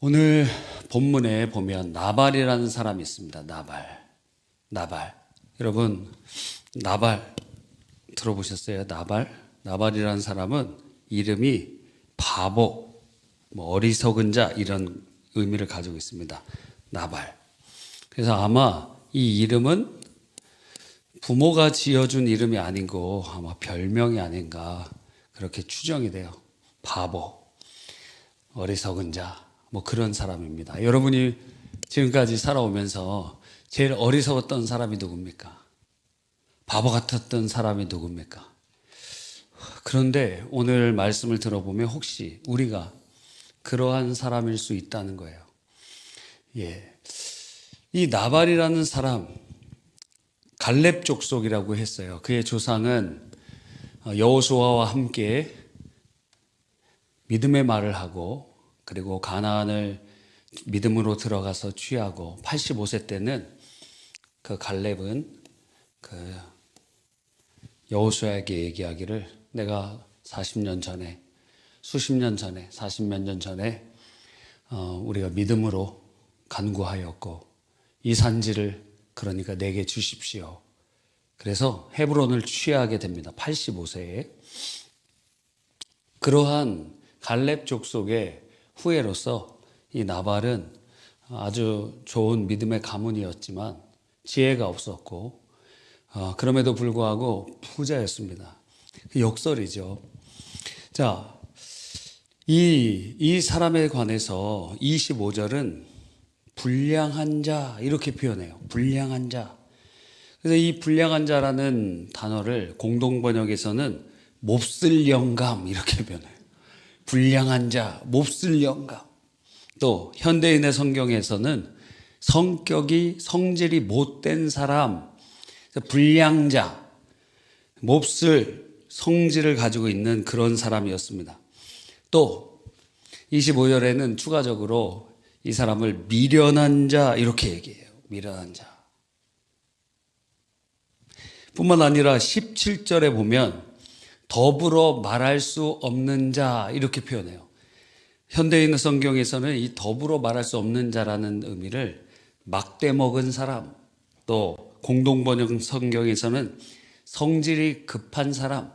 오늘 본문에 보면 나발이라는 사람이 있습니다. 나발. 여러분, 나발 들어보셨어요? 나발이라는 사람은 이름이 바보, 어리석은 자 이런 의미를 가지고 있습니다. 나발. 그래서 아마 이 이름은 부모가 지어준 이름이 아니고 아마 별명이 아닌가 그렇게 추정이 돼요. 바보, 어리석은 자, 그런 사람입니다. 여러분이 지금까지 살아오면서 제일 어리석었던 사람이 누굽니까? 바보 같았던 사람이 누굽니까? 그런데 오늘 말씀을 들어보면 혹시 우리가 그러한 사람일 수 있다는 거예요. 이 나발이라는 사람, 갈렙 족속이라고 했어요. 그의 조상은 여호수아와 함께 믿음의 말을 하고 그리고 가나안을 믿음으로 들어가서 취하고 85세 때는 그 갈렙은 그 여호수아에게 얘기하기를 내가 40년 전에 수십 년 전에 40몇 년 전에 우리가 믿음으로 간구하였고 이 산지를 그러니까 내게 주십시오. 그래서 헤브론을 취하게 됩니다. 85세에. 그러한 갈렙 족속의 후예로서 이 나발은 아주 좋은 믿음의 가문이었지만 지혜가 없었고 그럼에도 불구하고 부자였습니다. 역설이죠. 자, 이 사람에 관해서 25절은 불량한 자 이렇게 표현해요. 불량한 자. 그래서 이 불량한 자라는 단어를 공동 번역에서는 몹쓸 영감 이렇게 표현해요. 불량한 자, 몹쓸 영감. 또 현대인의 성경에서는 성질이 못된 사람, 불량자, 몹쓸 성질을 가지고 있는 그런 사람이었습니다. 또 25절에는 추가적으로 이 사람을 미련한 자 이렇게 얘기해요. 미련한 자. 뿐만 아니라 17절에 보면 더불어 말할 수 없는 자 이렇게 표현해요. 현대인 성경에서는 이 더불어 말할 수 없는 자라는 의미를 막대 먹은 사람, 또 공동번역 성경에서는 성질이 급한 사람,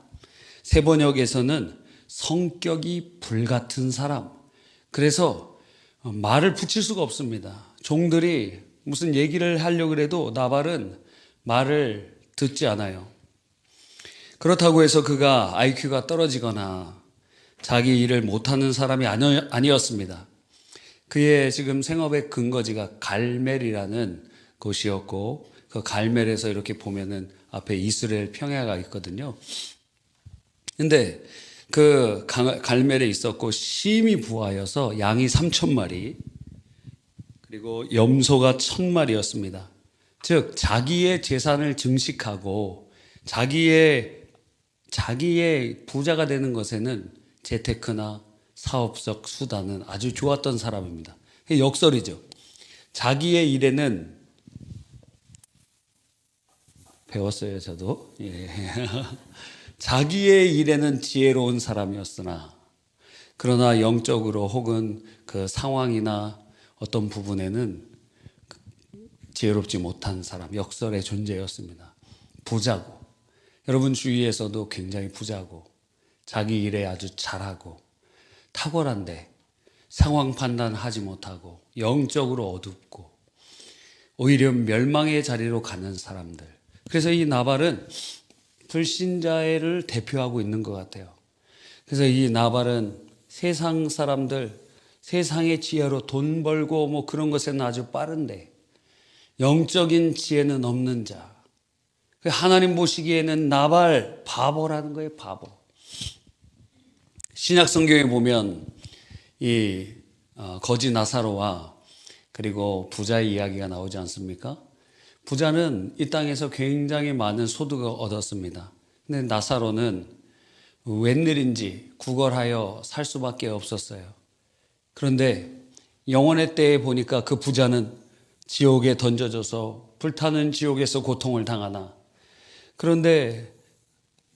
세번역에서는 성격이 불같은 사람. 그래서 말을 붙일 수가 없습니다. 종들이 무슨 얘기를 하려고 해도 나발은 말을 듣지 않아요. 그렇다고 해서 그가 IQ가 떨어지거나 자기 일을 못하는 사람이 아니었습니다. 그의 지금 생업의 근거지가 갈멜이라는 곳이었고 그 갈멜에서 이렇게 보면은 앞에 이스라엘 평야가 있거든요. 근데 그 갈멜에 있었고 심히 부하여서 양이 3,000마리 그리고 염소가 1,000마리였습니다. 즉 자기의 재산을 증식하고 자기의 부자가 되는 것에는 재테크나 사업적 수단은 아주 좋았던 사람입니다. 역설이죠. 자기의 일에는 배웠어요, 저도. 예. 자기의 일에는 지혜로운 사람이었으나 그러나 영적으로 혹은 그 상황이나 어떤 부분에는 지혜롭지 못한 사람, 역설의 존재였습니다. 부자고 여러분 주위에서도 굉장히 부자고 자기 일에 아주 잘하고 탁월한데 상황 판단하지 못하고 영적으로 어둡고 오히려 멸망의 자리로 가는 사람들. 그래서 이 나발은 불신자를 대표하고 있는 것 같아요. 그래서 이 나발은 세상 사람들, 세상의 지혜로 돈 벌고 그런 것에는 아주 빠른데 영적인 지혜는 없는 자. 하나님 보시기에는 나발 바보라는 거예요, 바보. 신약 성경에 보면 이 거지 나사로와 그리고 부자의 이야기가 나오지 않습니까? 부자는 이 땅에서 굉장히 많은 소득을 얻었습니다. 근데 나사로는 웬일인지 구걸하여 살 수밖에 없었어요. 그런데 영원의 때에 보니까 그 부자는 지옥에 던져져서 불타는 지옥에서 고통을 당하나 그런데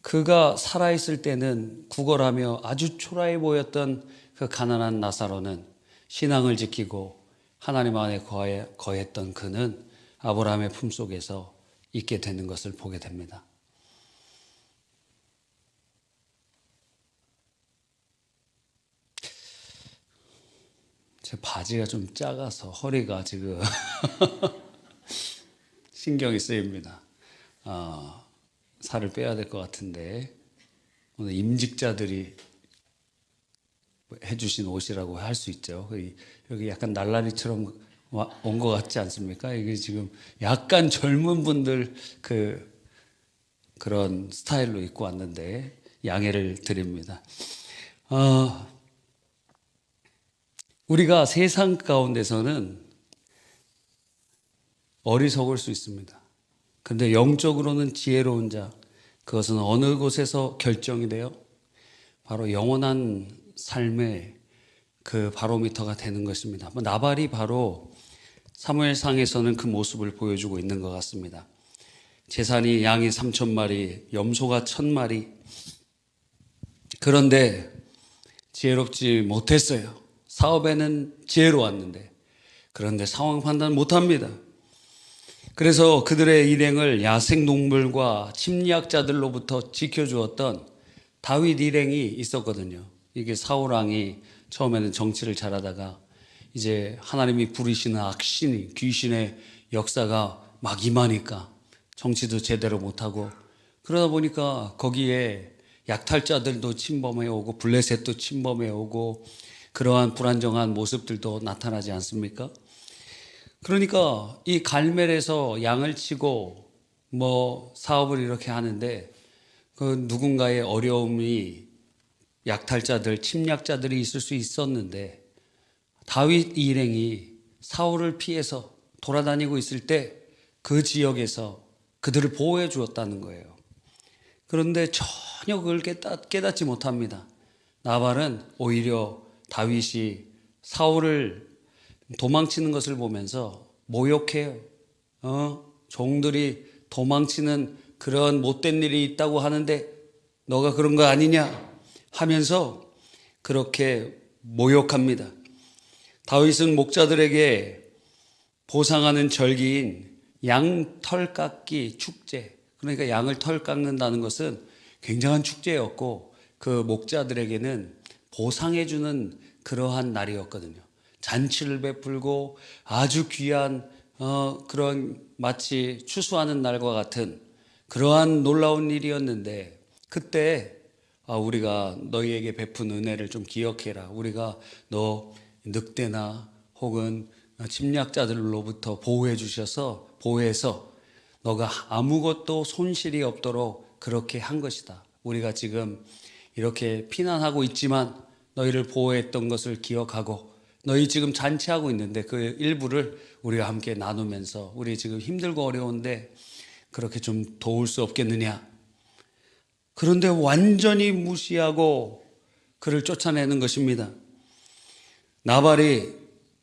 그가 살아있을 때는 구걸하며 아주 초라해 보였던 그 가난한 나사로는 신앙을 지키고 하나님 안에 거했던 그는 아브라함의 품속에서 있게 되는 것을 보게 됩니다. 제 바지가 좀 작아서 허리가 지금 신경이 쓰입니다. 살을 빼야 될 것 같은데 오늘 임직자들이 해주신 옷이라고 할 수 있죠. 여기 약간 날라리처럼 온 것 같지 않습니까? 이게 지금 약간 젊은 분들 그런 스타일로 입고 왔는데 양해를 드립니다. 우리가 세상 가운데서는 어리석을 수 있습니다. 그런데 영적으로는 지혜로운 자, 그것은 어느 곳에서 결정이 돼요? 바로 영원한 삶의 그 바로미터가 되는 것입니다. 나발이 바로 사무엘상에서는 그 모습을 보여주고 있는 것 같습니다. 제산이 양이 3,000마리, 염소가 1,000마리. 그런데 지혜롭지 못했어요. 사업에는 지혜로웠는데 그런데 상황 판단 못합니다. 그래서 그들의 일행을 야생동물과 침략자들로부터 지켜주었던 다윗 일행이 있었거든요. 이게 사울 왕이 처음에는 정치를 잘하다가 이제 하나님이 부리시는 악신이 귀신의 역사가 막 임하니까 정치도 제대로 못하고 그러다 보니까 거기에 약탈자들도 침범해 오고 블레셋도 침범해 오고 그러한 불안정한 모습들도 나타나지 않습니까? 그러니까 이 갈멜에서 양을 치고 사업을 이렇게 하는데 그 누군가의 어려움이 약탈자들, 침략자들이 있을 수 있었는데 다윗 일행이 사울을 피해서 돌아다니고 있을 때 그 지역에서 그들을 보호해 주었다는 거예요. 그런데 전혀 그걸 깨닫지 못합니다. 나발은 오히려 다윗이 사울을 도망치는 것을 보면서 모욕해요. 종들이 도망치는 그런 못된 일이 있다고 하는데 너가 그런 거 아니냐 하면서 그렇게 모욕합니다. 다윗은 목자들에게 보상하는 절기인 양털 깎기 축제, 그러니까 양을 털 깎는다는 것은 굉장한 축제였고 그 목자들에게는 보상해주는 그러한 날이었거든요. 잔치를 베풀고 아주 귀한 그런 마치 추수하는 날과 같은 그러한 놀라운 일이었는데 그때 우리가 너희에게 베푼 은혜를 좀 기억해라. 우리가 너 늑대나 혹은 침략자들로부터 보호해서 너가 아무것도 손실이 없도록 그렇게 한 것이다. 우리가 지금 이렇게 피난하고 있지만 너희를 보호했던 것을 기억하고 너희 지금 잔치하고 있는데 그 일부를 우리가 함께 나누면서 우리 지금 힘들고 어려운데 그렇게 좀 도울 수 없겠느냐. 그런데 완전히 무시하고 그를 쫓아내는 것입니다. 나발이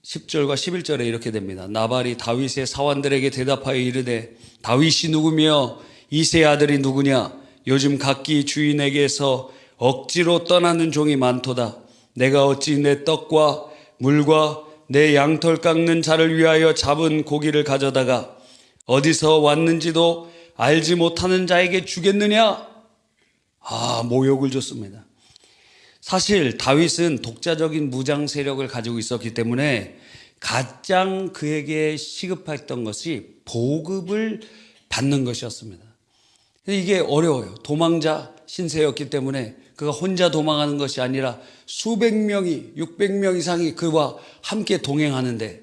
10절과 11절에 이렇게 됩니다. 나발이 다윗의 사원들에게 대답하여 이르되 다윗이 누구며 이새의 아들이 누구냐? 요즘 각기 주인에게서 억지로 떠나는 종이 많도다. 내가 어찌 내 떡과 물과 내 양털 깎는 자를 위하여 잡은 고기를 가져다가 어디서 왔는지도 알지 못하는 자에게 주겠느냐? 모욕을 줬습니다. 사실 다윗은 독자적인 무장 세력을 가지고 있었기 때문에 가장 그에게 시급했던 것이 보급을 받는 것이었습니다. 이게 어려워요. 도망자 신세였기 때문에 그가 혼자 도망하는 것이 아니라 수백 명이 600명 이상이 그와 함께 동행하는데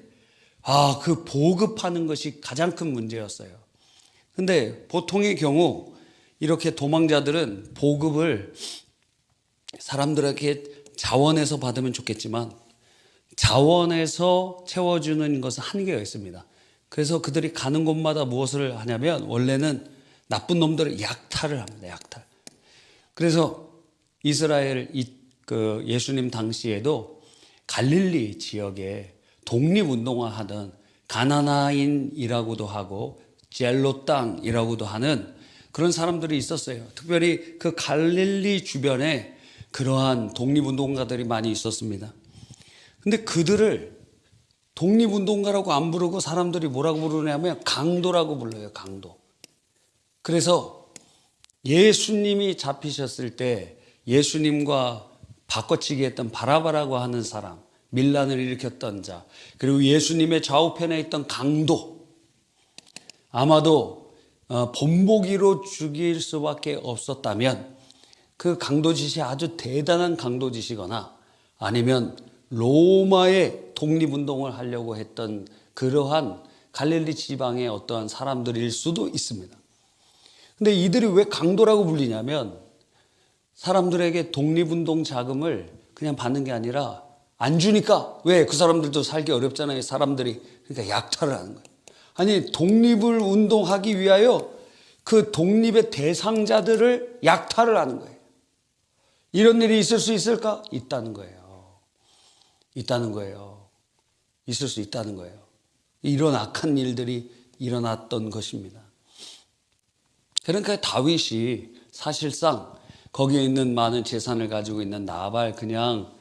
그 보급하는 것이 가장 큰 문제였어요. 근데 보통의 경우 이렇게 도망자들은 보급을 사람들에게 자원에서 받으면 좋겠지만 자원에서 채워주는 것은 한계가 있습니다. 그래서 그들이 가는 곳마다 무엇을 하냐면 원래는 나쁜 놈들을 약탈을 합니다. 약탈. 그래서 이스라엘 예수님 당시에도 갈릴리 지역에 독립운동화 하던 가나나인이라고도 하고 젤로 땅이라고도 하는 그런 사람들이 있었어요. 특별히 그 갈릴리 주변에 그러한 독립운동가들이 많이 있었습니다. 근데 그들을 독립운동가라고 안 부르고 사람들이 뭐라고 부르냐면 강도라고 불러요. 강도. 그래서 예수님이 잡히셨을 때 예수님과 바꿔치기 했던 바라바라고 하는 사람, 밀란을 일으켰던 자, 그리고 예수님의 좌우편에 있던 강도, 아마도 본보기로 죽일 수밖에 없었다면 그 강도짓이 아주 대단한 강도짓이거나 아니면 로마의 독립운동을 하려고 했던 그러한 갈릴리 지방의 어떠한 사람들일 수도 있습니다. 근데 이들이 왜 강도라고 불리냐면 사람들에게 독립운동 자금을 그냥 받는 게 아니라 안 주니까, 왜? 그 사람들도 살기 어렵잖아요. 사람들이. 그러니까 약탈을 하는 거예요. 아니, 독립을 운동하기 위하여 그 독립의 대상자들을 약탈을 하는 거예요. 이런 일이 있을 수 있을까? 있다는 거예요. 있다는 거예요. 있을 수 있다는 거예요. 이런 악한 일들이 일어났던 것입니다. 그러니까 다윗이 사실상 거기에 있는 많은 재산을 가지고 있는 나발 그냥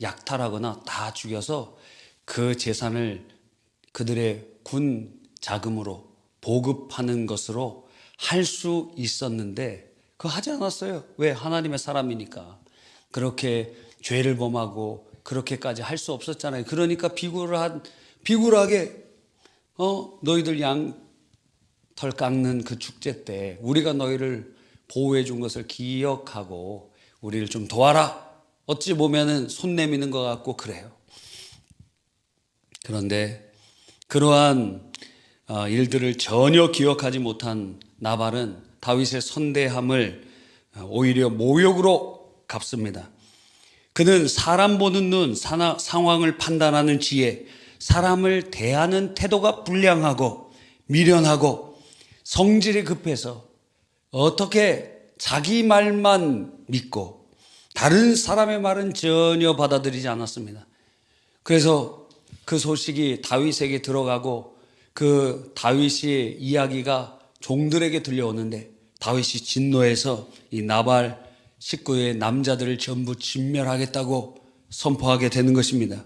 약탈하거나 다 죽여서 그 재산을 그들의 군 자금으로 보급하는 것으로 할 수 있었는데 그거 하지 않았어요. 왜? 하나님의 사람이니까. 그렇게 죄를 범하고 그렇게까지 할 수 없었잖아요. 그러니까 비굴하게 너희들 양털 깎는 그 축제 때 우리가 너희를 보호해 준 것을 기억하고 우리를 좀 도와라. 어찌 보면은 손 내미는 것 같고 그래요. 그런데 그러한 일들을 전혀 기억하지 못한 나발은 다윗의 선대함을 오히려 모욕으로 갚습니다. 그는 사람 보는 눈, 상황을 판단하는 지혜, 사람을 대하는 태도가 불량하고 미련하고 성질이 급해서 어떻게 자기 말만 믿고 다른 사람의 말은 전혀 받아들이지 않았습니다. 그래서 그 소식이 다윗에게 들어가고 그 다윗의 이야기가 종들에게 들려오는데 다윗이 진노해서 이 나발 식구의 남자들을 전부 진멸하겠다고 선포하게 되는 것입니다.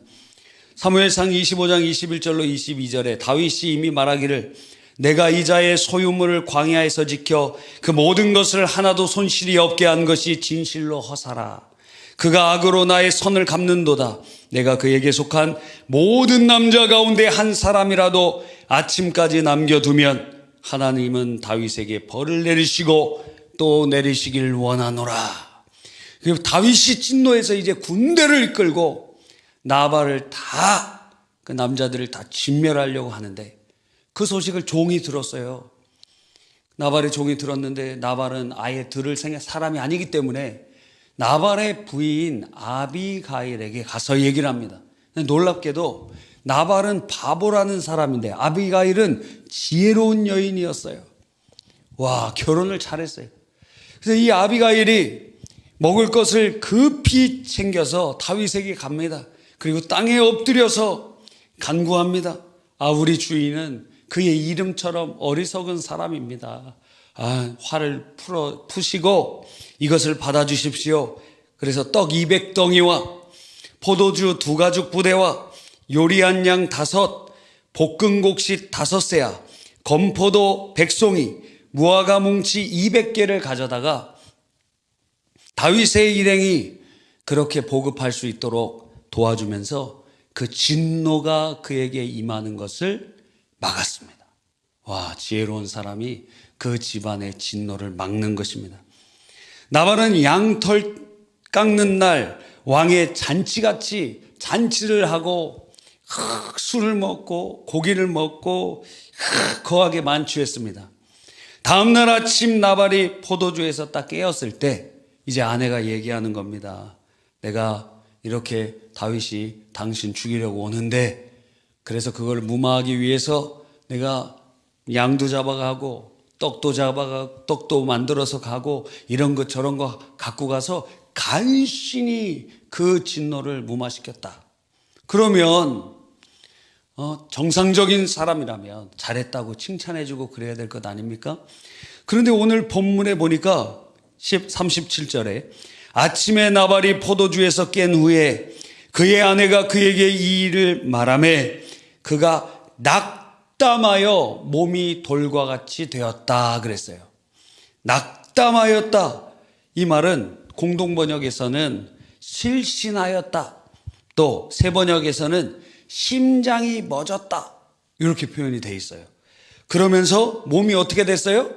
사무엘상 25장 21절로 22절에 다윗이 이미 말하기를 내가 이 자의 소유물을 광야에서 지켜 그 모든 것을 하나도 손실이 없게 한 것이 진실로 허사라. 그가 악으로 나의 선을 갚는도다. 내가 그에게 속한 모든 남자 가운데 한 사람이라도 아침까지 남겨두면 하나님은 다윗에게 벌을 내리시고 또 내리시길 원하노라. 그리고 다윗이 진노해서 이제 군대를 이끌고 나발을 그 남자들을 다 진멸하려고 하는데 그 소식을 종이 들었어요. 나발의 종이 들었는데 나발은 아예 들을 사람이 아니기 때문에 나발의 부인 아비가일에게 가서 얘기를 합니다. 놀랍게도 나발은 바보라는 사람인데 아비가일은 지혜로운 여인이었어요. 와, 결혼을 잘했어요. 그래서 이 아비가일이 먹을 것을 급히 챙겨서 다윗에게 갑니다. 그리고 땅에 엎드려서 간구합니다. 우리 주인은 그의 이름처럼 어리석은 사람입니다. 화를 푸시고 이것을 받아주십시오. 그래서 떡 200덩이와 포도주 2가죽 부대와 요리한 양 5, 볶은 곡식 5세야, 건포도 100송이, 무화과 뭉치 200개를 가져다가 다윗의 일행이 그렇게 보급할 수 있도록 도와주면서 그 진노가 그에게 임하는 것을 막았습니다. 와, 지혜로운 사람이 그 집안의 진노를 막는 것입니다. 나발은 양털 깎는 날 왕의 잔치같이 잔치를 하고 술을 먹고 고기를 먹고 거하게 만취했습니다. 다음날 아침 나발이 포도주에서 딱 깨었을 때 이제 아내가 얘기하는 겁니다. 내가 이렇게 다윗이 당신 죽이려고 오는데 그래서 그걸 무마하기 위해서 내가 양도 잡아가고 떡도 만들어서 가고 이런 거 저런 거 갖고 가서 간신히 그 진노를 무마시켰다. 그러면 정상적인 사람이라면 잘했다고 칭찬해주고 그래야 될 것 아닙니까? 그런데 오늘 본문에 보니까 37절에 아침에 나발이 포도주에서 깬 후에 그의 아내가 그에게 이 일을 말하매 그가 낙담하여 몸이 돌과 같이 되었다 그랬어요. 낙담하였다. 이 말은 공동번역에서는 실신하였다. 또 새 번역에서는 심장이 멎었다. 이렇게 표현이 되어 있어요. 그러면서 몸이 어떻게 됐어요?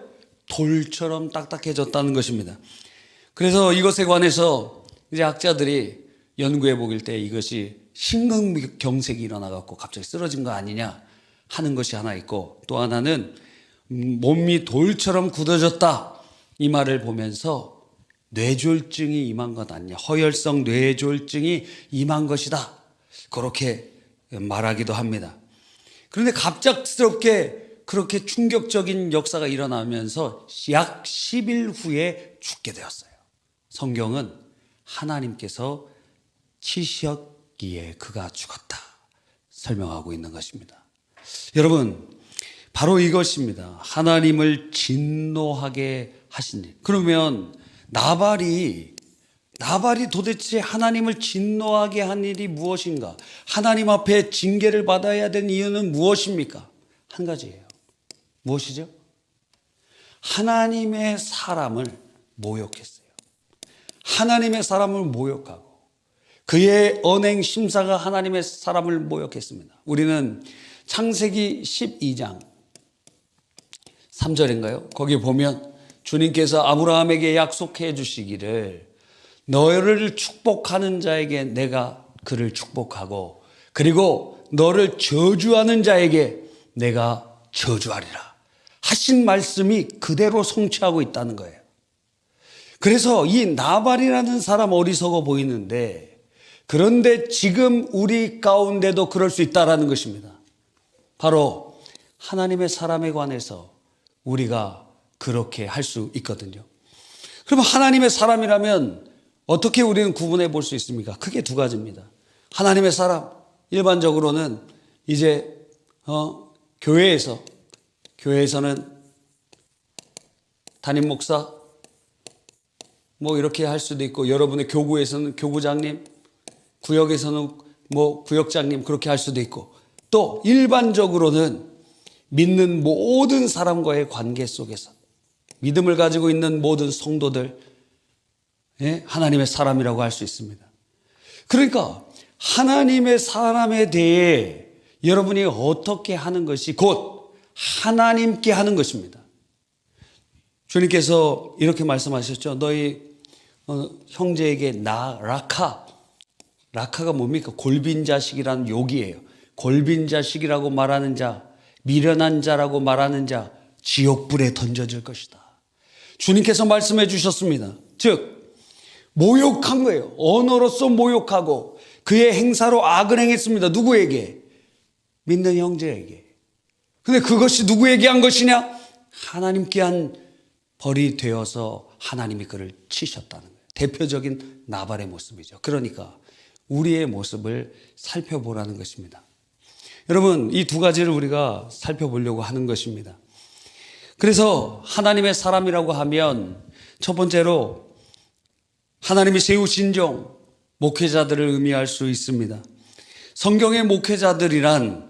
돌처럼 딱딱해졌다는 것입니다. 그래서 이것에 관해서 이제 학자들이 연구해 보길 때 이것이 심근경색이 일어나갖고 갑자기 쓰러진 거 아니냐 하는 것이 하나 있고, 또 하나는 몸이 돌처럼 굳어졌다. 이 말을 보면서 뇌졸중이 임한 것 아니냐, 허혈성 뇌졸중이 임한 것이다. 그렇게 말하기도 합니다. 그런데 갑작스럽게 그렇게 충격적인 역사가 일어나면서 약 10일 후에 죽게 되었어요. 성경은 하나님께서 치셨기에 그가 죽었다 설명하고 있는 것입니다. 여러분, 바로 이것입니다. 하나님을 진노하게 하신 일. 그러면 나발이 도대체 하나님을 진노하게 한 일이 무엇인가? 하나님 앞에 징계를 받아야 되는 이유는 무엇입니까? 한 가지예요. 무엇이죠? 하나님의 사람을 모욕했어요. 하나님의 사람을 모욕하고 그의 언행 심사가 하나님의 사람을 모욕했습니다. 우리는 창세기 12장 3절인가요? 거기 보면 주님께서 아브라함에게 약속해 주시기를 너를 축복하는 자에게 내가 그를 축복하고 그리고 너를 저주하는 자에게 내가 저주하리라 하신 말씀이 그대로 성취하고 있다는 거예요. 그래서 이 나발이라는 사람 어리석어 보이는데, 그런데 지금 우리 가운데도 그럴 수 있다는 것입니다. 바로 하나님의 사람에 관해서 우리가 그렇게 할 수 있거든요. 그럼 하나님의 사람이라면 어떻게 우리는 구분해 볼 수 있습니까? 크게 두 가지입니다. 하나님의 사람, 일반적으로는 이제 교회에서는 담임 목사 뭐 이렇게 할 수도 있고, 여러분의 교구에서는 교구장님, 구역에서는 뭐 구역장님 그렇게 할 수도 있고, 또 일반적으로는 믿는 모든 사람과의 관계 속에서 믿음을 가지고 있는 모든 성도들, 하나님의 사람이라고 할 수 있습니다. 그러니까 하나님의 사람에 대해 여러분이 어떻게 하는 것이 곧 하나님께 하는 것입니다. 주님께서 이렇게 말씀하셨죠. 너희 형제에게 라카가 뭡니까? 골빈 자식이라는 욕이에요. 골빈 자식이라고 말하는 자, 미련한 자라고 말하는 자, 지옥불에 던져질 것이다. 주님께서 말씀해 주셨습니다. 즉 모욕한 거예요. 언어로서 모욕하고 그의 행사로 악을 행했습니다. 누구에게? 믿는 형제에게. 근데 그것이 누구에게 한 것이냐? 하나님께 한 벌이 되어서 하나님이 그를 치셨다는 거예요. 대표적인 나발의 모습이죠. 그러니까 우리의 모습을 살펴보라는 것입니다. 여러분, 이 두 가지를 우리가 살펴보려고 하는 것입니다. 그래서 하나님의 사람이라고 하면 첫 번째로 하나님이 세우신 종, 목회자들을 의미할 수 있습니다. 성경의 목회자들이란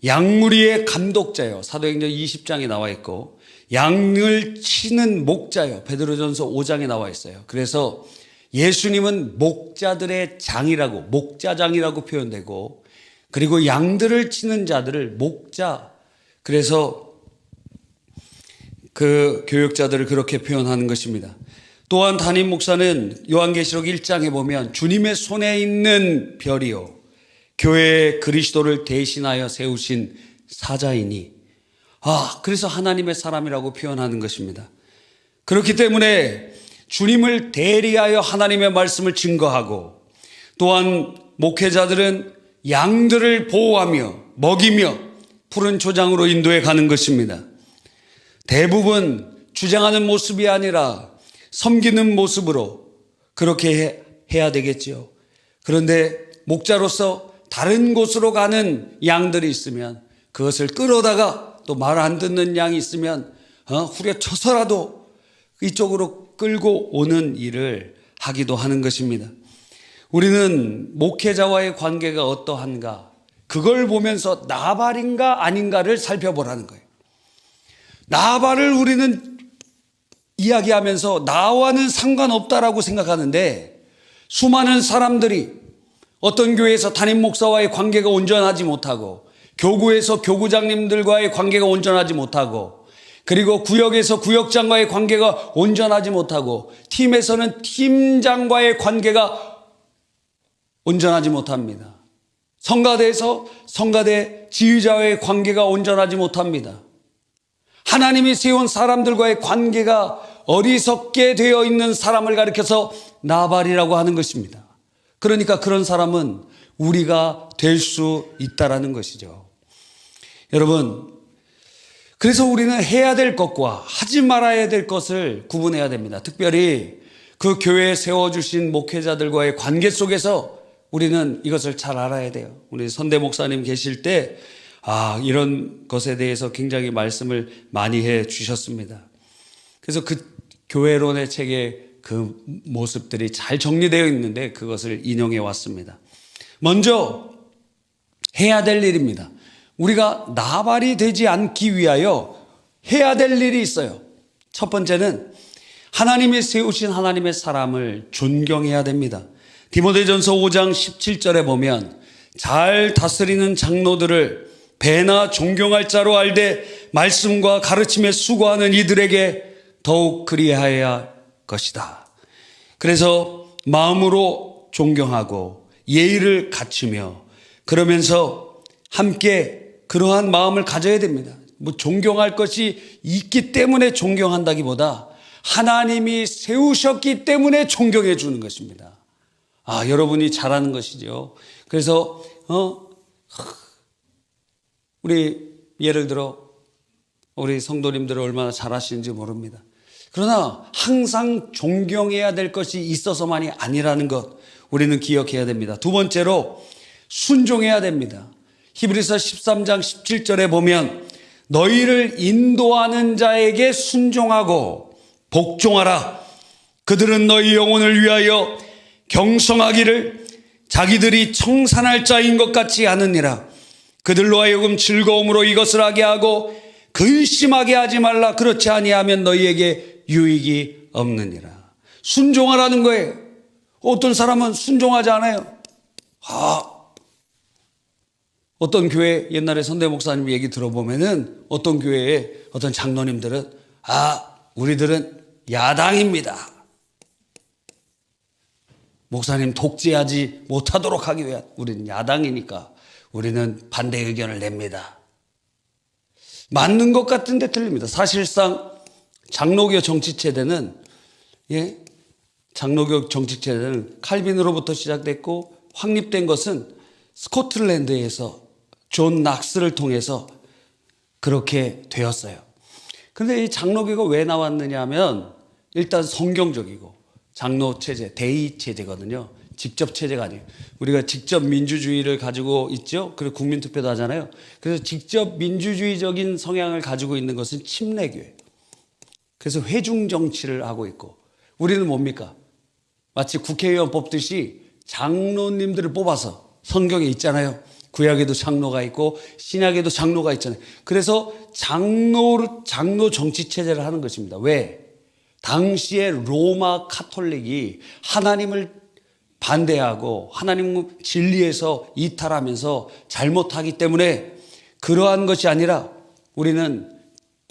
양무리의 감독자요. 사도행전 20장에 나와 있고, 양을 치는 목자요. 베드로전서 5장에 나와 있어요. 그래서 예수님은 목자들의 장이라고, 목자장이라고 표현되고, 그리고 양들을 치는 자들을 목자, 그래서 그 교역자들을 그렇게 표현하는 것입니다. 또한 담임 목사는 요한계시록 1장에 보면 주님의 손에 있는 별이요, 교회의 그리스도를 대신하여 세우신 사자이니, 그래서 하나님의 사람이라고 표현하는 것입니다. 그렇기 때문에 주님을 대리하여 하나님의 말씀을 증거하고, 또한 목회자들은 양들을 보호하며 먹이며 푸른 초장으로 인도해 가는 것입니다. 대부분 주장하는 모습이 아니라 섬기는 모습으로 그렇게 해야 되겠지요. 그런데 목자로서 다른 곳으로 가는 양들이 있으면 그것을 끌어다가 또 말 안 듣는 양이 있으면 후려쳐서라도 이쪽으로 끌고 오는 일을 하기도 하는 것입니다. 우리는 목회자와의 관계가 어떠한가, 그걸 보면서 나발인가 아닌가를 살펴보라는 거예요. 나발을 우리는 이야기하면서 나와는 상관없다라고 생각하는데, 수많은 사람들이 어떤 교회에서 담임 목사와의 관계가 온전하지 못하고, 교구에서 교구장님들과의 관계가 온전하지 못하고, 그리고 구역에서 구역장과의 관계가 온전하지 못하고, 팀에서는 팀장과의 관계가 온전하지 못합니다. 성가대에서 성가대 지휘자와의 관계가 온전하지 못합니다. 하나님이 세운 사람들과의 관계가 어리석게 되어 있는 사람을 가리켜서 나발이라고 하는 것입니다. 그러니까 그런 사람은 우리가 될 수 있다라는 것이죠. 여러분, 그래서 우리는 해야 될 것과 하지 말아야 될 것을 구분해야 됩니다. 특별히 그 교회에 세워주신 목회자들과의 관계 속에서 우리는 이것을 잘 알아야 돼요. 우리 선대 목사님 계실 때 이런 것에 대해서 굉장히 말씀을 많이 해 주셨습니다. 그래서 그 교회론의 책에 그 모습들이 잘 정리되어 있는데 그것을 인용해 왔습니다. 먼저 해야 될 일입니다. 우리가 나발이 되지 않기 위하여 해야 될 일이 있어요. 첫 번째는 하나님이 세우신 하나님의 사람을 존경해야 됩니다. 디모데전서 5장 17절에 보면 잘 다스리는 장로들을 배나 존경할 자로 알되 말씀과 가르침에 수고하는 이들에게 더욱 그리하여야 할 것이다. 그래서 마음으로 존경하고 예의를 갖추며 그러면서 함께 그러한 마음을 가져야 됩니다. 존경할 것이 있기 때문에 존경한다기보다 하나님이 세우셨기 때문에 존경해 주는 것입니다. 여러분이 잘하는 것이죠. 그래서 우리 예를 들어 우리 성도님들을 얼마나 잘하시는지 모릅니다. 그러나 항상 존경해야 될 것이 있어서만이 아니라는 것 우리는 기억해야 됩니다. 두 번째로 순종해야 됩니다. 히브리서 13장 17절에 보면 너희를 인도하는 자에게 순종하고 복종하라. 그들은 너희 영혼을 위하여 경성하기를 자기들이 청산할 자인 것 같이 하느니라. 그들로 하여금 즐거움으로 이것을 하게 하고 근심하게 하지 말라. 그렇지 아니하면 너희에게 유익이 없느니라. 순종하라는 거예요. 어떤 사람은 순종하지 않아요. 어떤 교회 옛날에 선대 목사님 얘기 들어보면은 어떤 교회에 어떤 장로님들은 우리들은 야당입니다. 목사님 독재하지 못하도록 하기 위해 우리는 야당이니까 우리는 반대 의견을 냅니다. 맞는 것 같은데 틀립니다. 사실상 장로교 정치체제는 장로교 정치체제는 칼빈으로부터 시작됐고 확립된 것은 스코틀랜드에서 존 낙스를 통해서 그렇게 되었어요. 그런데 이 장로교가 왜 나왔느냐 하면 일단 성경적이고 장로 체제, 대의 체제거든요. 직접 체제가 아니에요. 우리가 직접 민주주의를 가지고 있죠. 그리고 국민투표도 하잖아요. 그래서 직접 민주주의적인 성향을 가지고 있는 것은 침례교예요. 그래서 회중 정치를 하고 있고 우리는 뭡니까? 마치 국회의원 뽑듯이 장로님들을 뽑아서 성경에 있잖아요. 구약에도 장로가 있고 신약에도 장로가 있잖아요. 그래서 장로 정치 체제를 하는 것입니다. 왜? 당시에 로마 카톨릭이 하나님을 반대하고 하나님 진리에서 이탈하면서 잘못하기 때문에 그러한 것이 아니라 우리는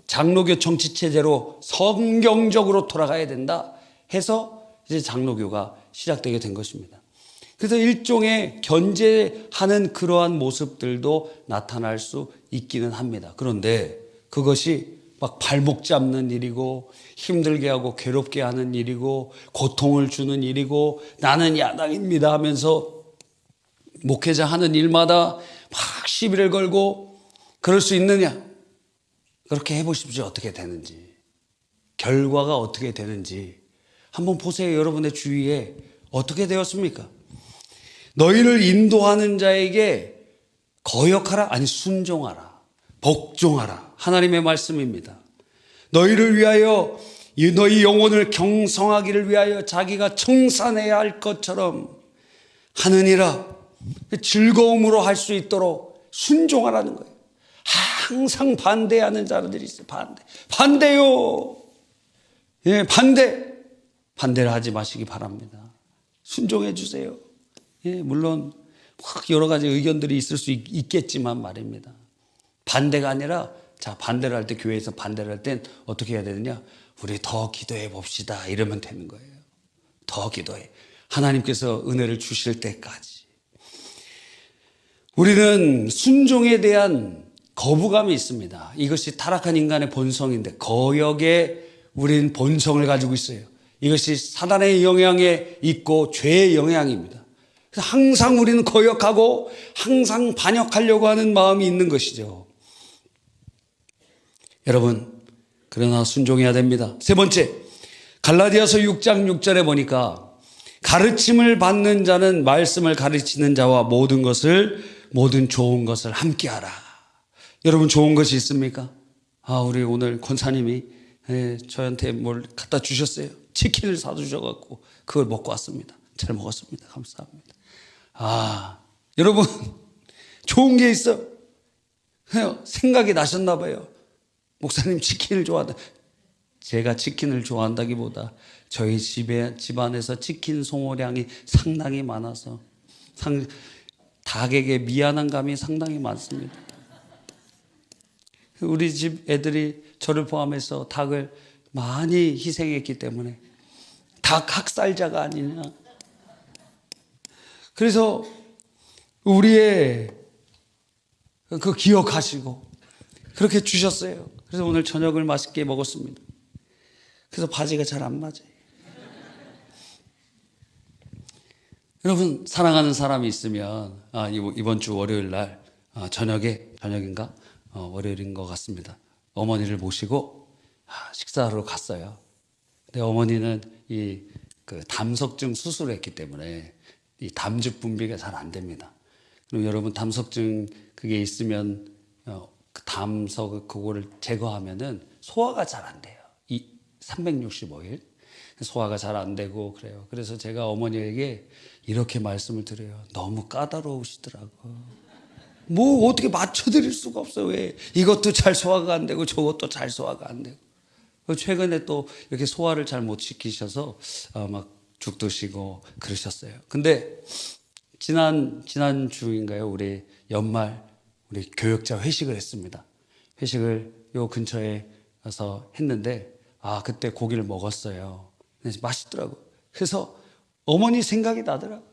장로교 정치체제로 성경적으로 돌아가야 된다 해서 이제 장로교가 시작되게 된 것입니다. 그래서 일종의 견제하는 그러한 모습들도 나타날 수 있기는 합니다. 그런데 그것이 막 발목 잡는 일이고 힘들게 하고 괴롭게 하는 일이고 고통을 주는 일이고 나는 야당입니다 하면서 목회자 하는 일마다 막 시비를 걸고 그럴 수 있느냐? 그렇게 해보십시오. 어떻게 되는지. 결과가 어떻게 되는지 한번 보세요. 여러분의 주위에 어떻게 되었습니까? 너희를 인도하는 자에게 거역하라? 아니 순종하라. 복종하라. 하나님의 말씀입니다. 너희를 위하여 너희 영혼을 경성하기를 위하여 자기가 청산해야 할 것처럼 하느니라. 즐거움으로 할 수 있도록 순종하라는 거예요. 항상 반대하는 자들이 있어요. 반대요. 예, 반대를 하지 마시기 바랍니다. 순종해 주세요. 예, 물론 여러 가지 의견들이 있을 수 있겠지만 말입니다. 반대가 아니라, 자, 반대를 할 때, 교회에서 반대를 할 땐 어떻게 해야 되느냐? 우리 더 기도해 봅시다. 이러면 되는 거예요. 더 기도해. 하나님께서 은혜를 주실 때까지. 우리는 순종에 대한 거부감이 있습니다. 이것이 타락한 인간의 본성인데, 거역에 우리는 본성을 가지고 있어요. 이것이 사단의 영향에 있고 죄의 영향입니다. 그래서 항상 우리는 거역하고 항상 반역하려고 하는 마음이 있는 것이죠. 여러분, 그러나 순종해야 됩니다. 세 번째, 갈라디아서 6장 6절에 보니까 가르침을 받는 자는 말씀을 가르치는 자와 모든 좋은 것을 함께하라. 여러분, 좋은 것이 있습니까? 우리 오늘 권사님이 저한테 뭘 갖다 주셨어요. 치킨을 사주셔갖고 그걸 먹고 왔습니다. 잘 먹었습니다. 감사합니다. 여러분, 좋은 게 있어. 생각이 나셨나 봐요. 목사님 치킨을 좋아한다. 제가 치킨을 좋아한다기보다 저희 집안에서 치킨 소모량이 상당히 많아서 닭에게 미안한 감이 상당히 많습니다. 우리 집 애들이 저를 포함해서 닭을 많이 희생했기 때문에 닭 학살자가 아니냐. 그래서 우리의 그 기억하시고 그렇게 주셨어요. 그래서 오늘 저녁을 맛있게 먹었습니다. 그래서 바지가 잘 안 맞아요. 여러분, 사랑하는 사람이 있으면 이번 주 월요일 날 저녁인가? 월요일인 것 같습니다. 어머니를 모시고 식사하러 갔어요. 근데 어머니는 그 담석증 수술을 했기 때문에 이 담즙 분비가 잘 안 됩니다. 그럼 여러분, 담석증 그게 있으면 그 담석 그거를 제거하면은 소화가 잘 안 돼요. 365일 소화가 잘 안 되고 그래요. 그래서 제가 어머니에게 이렇게 말씀을 드려요. 너무 까다로우시더라고. 뭐 어떻게 맞춰드릴 수가 없어요. 왜 이것도 잘 소화가 안 되고 저것도 잘 소화가 안 되고. 최근에 또 이렇게 소화를 잘 못 시키셔서 막 죽 드시고 그러셨어요. 근데 지난 주인가요? 우리 연말 우리 교역자 회식을 했습니다. 회식을 요 근처에 가서 했는데 그때 고기를 먹었어요. 맛있더라고. 그래서 어머니 생각이 나더라고.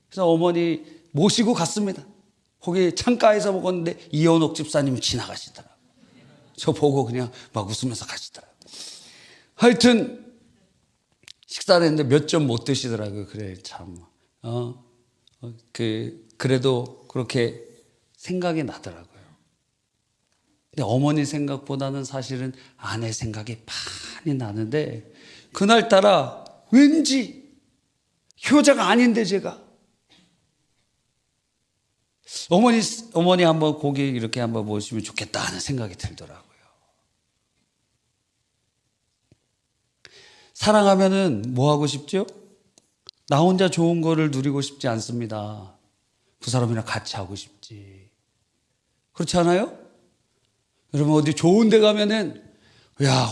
그래서 어머니 모시고 갔습니다. 거기 창가에서 먹었는데 이현옥 집사님이 지나가시더라고. 저 보고 그냥 막 웃으면서 가시더라고. 하여튼 식사를 했는데 몇 점 못 드시더라고요. 그래, 참. 그래도 그렇게 생각이 나더라고요. 근데 어머니 생각보다는 사실은 아내 생각이 많이 나는데, 그날따라 왠지 효자가 아닌데 제가. 어머니 한번 고기 이렇게 한번 모시면 좋겠다 하는 생각이 들더라고요. 사랑하면은 뭐 하고 싶죠? 나 혼자 좋은 거를 누리고 싶지 않습니다. 그 사람이랑 같이 하고 싶지. 그렇지 않아요? 여러분, 어디 좋은 데 가면은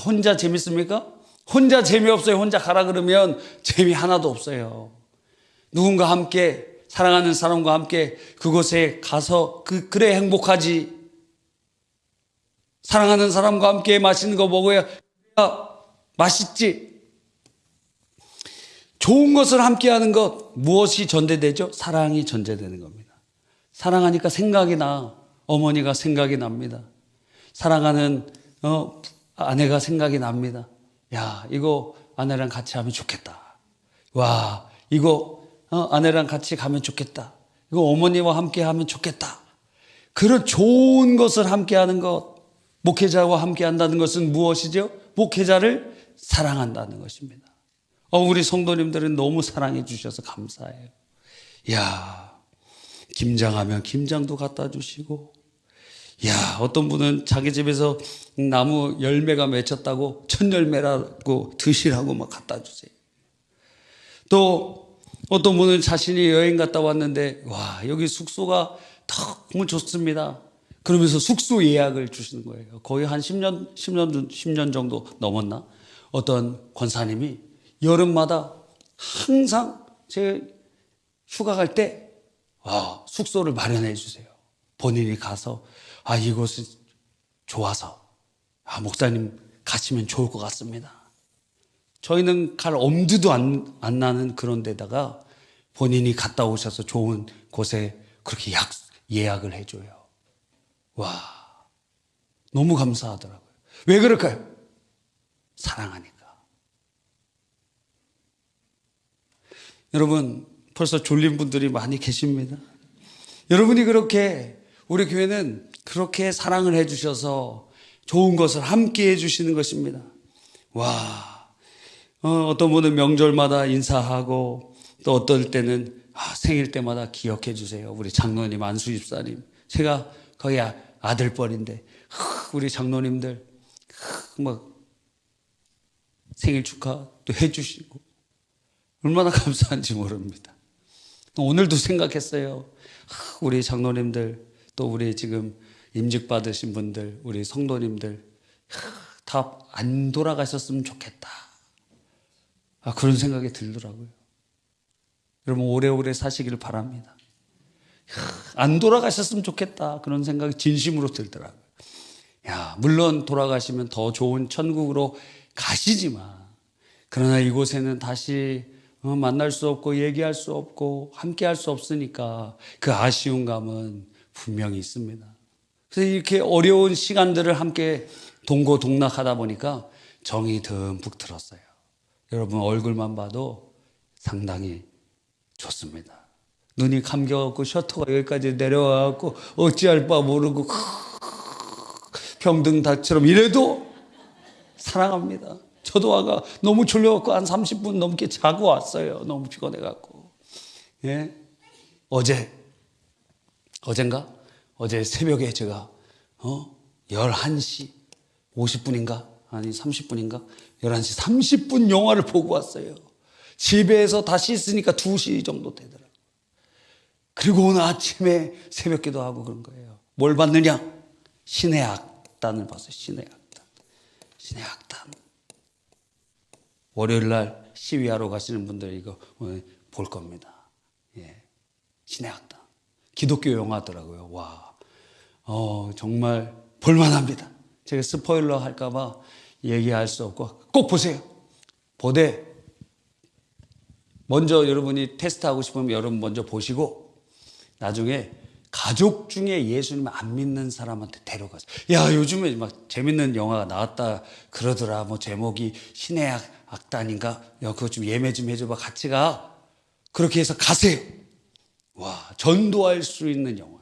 혼자 재밌습니까? 혼자 재미없어요. 혼자 가라 그러면 재미 하나도 없어요. 누군가 함께, 사랑하는 사람과 함께 그곳에 가서 그래 행복하지. 사랑하는 사람과 함께 맛있는 거 먹어야 맛있지. 좋은 것을 함께 하는 것, 무엇이 전제되죠? 사랑이 전제되는 겁니다. 사랑하니까 생각이 나. 어머니가 생각이 납니다. 사랑하는 아내가 생각이 납니다. 이거 아내랑 같이 하면 좋겠다. 이거 아내랑 같이 가면 좋겠다. 이거 어머니와 함께 하면 좋겠다. 그런 좋은 것을 함께 하는 것, 목회자와 함께 한다는 것은 무엇이죠? 목회자를 사랑한다는 것입니다. 우리 성도님들은 너무 사랑해 주셔서 감사해요. 김장하면 김장도 갖다 주시고, 어떤 분은 자기 집에서 나무 열매가 맺혔다고 천열매라고 드시라고 막 갖다 주세요. 또 어떤 분은 자신이 여행 갔다 왔는데 와 여기 숙소가 너무 좋습니다. 그러면서 숙소 예약을 주시는 거예요. 거의 한 10년 정도 넘었나? 어떤 권사님이 여름마다 항상 제 휴가 갈 때 숙소를 마련해 주세요. 본인이 가서 이곳이 좋아서 목사님 가시면 좋을 것 같습니다. 저희는 갈 엄두도 안 나는 그런 데다가 본인이 갔다 오셔서 좋은 곳에 그렇게 예약을 해줘요. 와, 너무 감사하더라고요. 왜 그럴까요? 사랑하니까. 여러분, 벌써 졸린 분들이 많이 계십니다. 여러분이 그렇게, 우리 교회는 그렇게 사랑을 해주셔서 좋은 것을 함께 해주시는 것입니다. 와. 어떤 분은 명절마다 인사하고 또 어떨 때는 생일 때마다 기억해 주세요. 우리 장로님 안수 집사님. 제가 거의 아들뻘인데 우리 장로님들 막 생일 축하도 해 주시고 얼마나 감사한지 모릅니다. 오늘도 생각했어요. 우리 장로님들 또 우리 지금 임직 받으신 분들 우리 성도님들 다 안 돌아가셨으면 좋겠다. 그런 생각이 들더라고요. 여러분 오래오래 사시기를 바랍니다. 안 돌아가셨으면 좋겠다. 그런 생각이 진심으로 들더라고요. 물론 돌아가시면 더 좋은 천국으로 가시지만 그러나 이곳에는 다시 만날 수 없고 얘기할 수 없고 함께할 수 없으니까 그 아쉬운 감은 분명히 있습니다. 그래서 이렇게 어려운 시간들을 함께 동고동락하다 보니까 정이 듬뿍 들었어요. 여러분 얼굴만 봐도 상당히 좋습니다. 눈이 감겨갖고 셔터가 여기까지 내려와갖고 어찌할 바 모르고 병든닭처럼 이래도 사랑합니다. 저도 아까 너무 졸려갖고 한 30분 넘게 자고 왔어요. 너무 피곤해갖고. 예? 어젠가? 어제 새벽에 제가 11시 50분인가? 아니 30분인가? 11시 30분 영화를 보고 왔어요. 집에서 다 씻으니까 2시 정도 되더라고요. 그리고 오늘 아침에 새벽 기도하고 그런 거예요. 뭘 봤느냐? 신의 악단을 봤어요. 신의 악단. 월요일 날 시위하러 가시는 분들 이거 볼 겁니다. 예. 신의 악단. 기독교 영화더라고요. 와. 정말 볼만합니다. 제가 스포일러 할까봐 얘기할 수 없고 꼭 보세요. 보되 먼저 여러분이 테스트하고 싶으면 여러분 먼저 보시고 나중에 가족 중에 예수님 안 믿는 사람한테 데려가세요. 요즘에 막 재밌는 영화가 나왔다 그러더라. 제목이 신의 악단인가? 그거 좀 예매 좀 해줘봐. 같이 가. 그렇게 해서 가세요. 와, 전도할 수 있는 영화예요.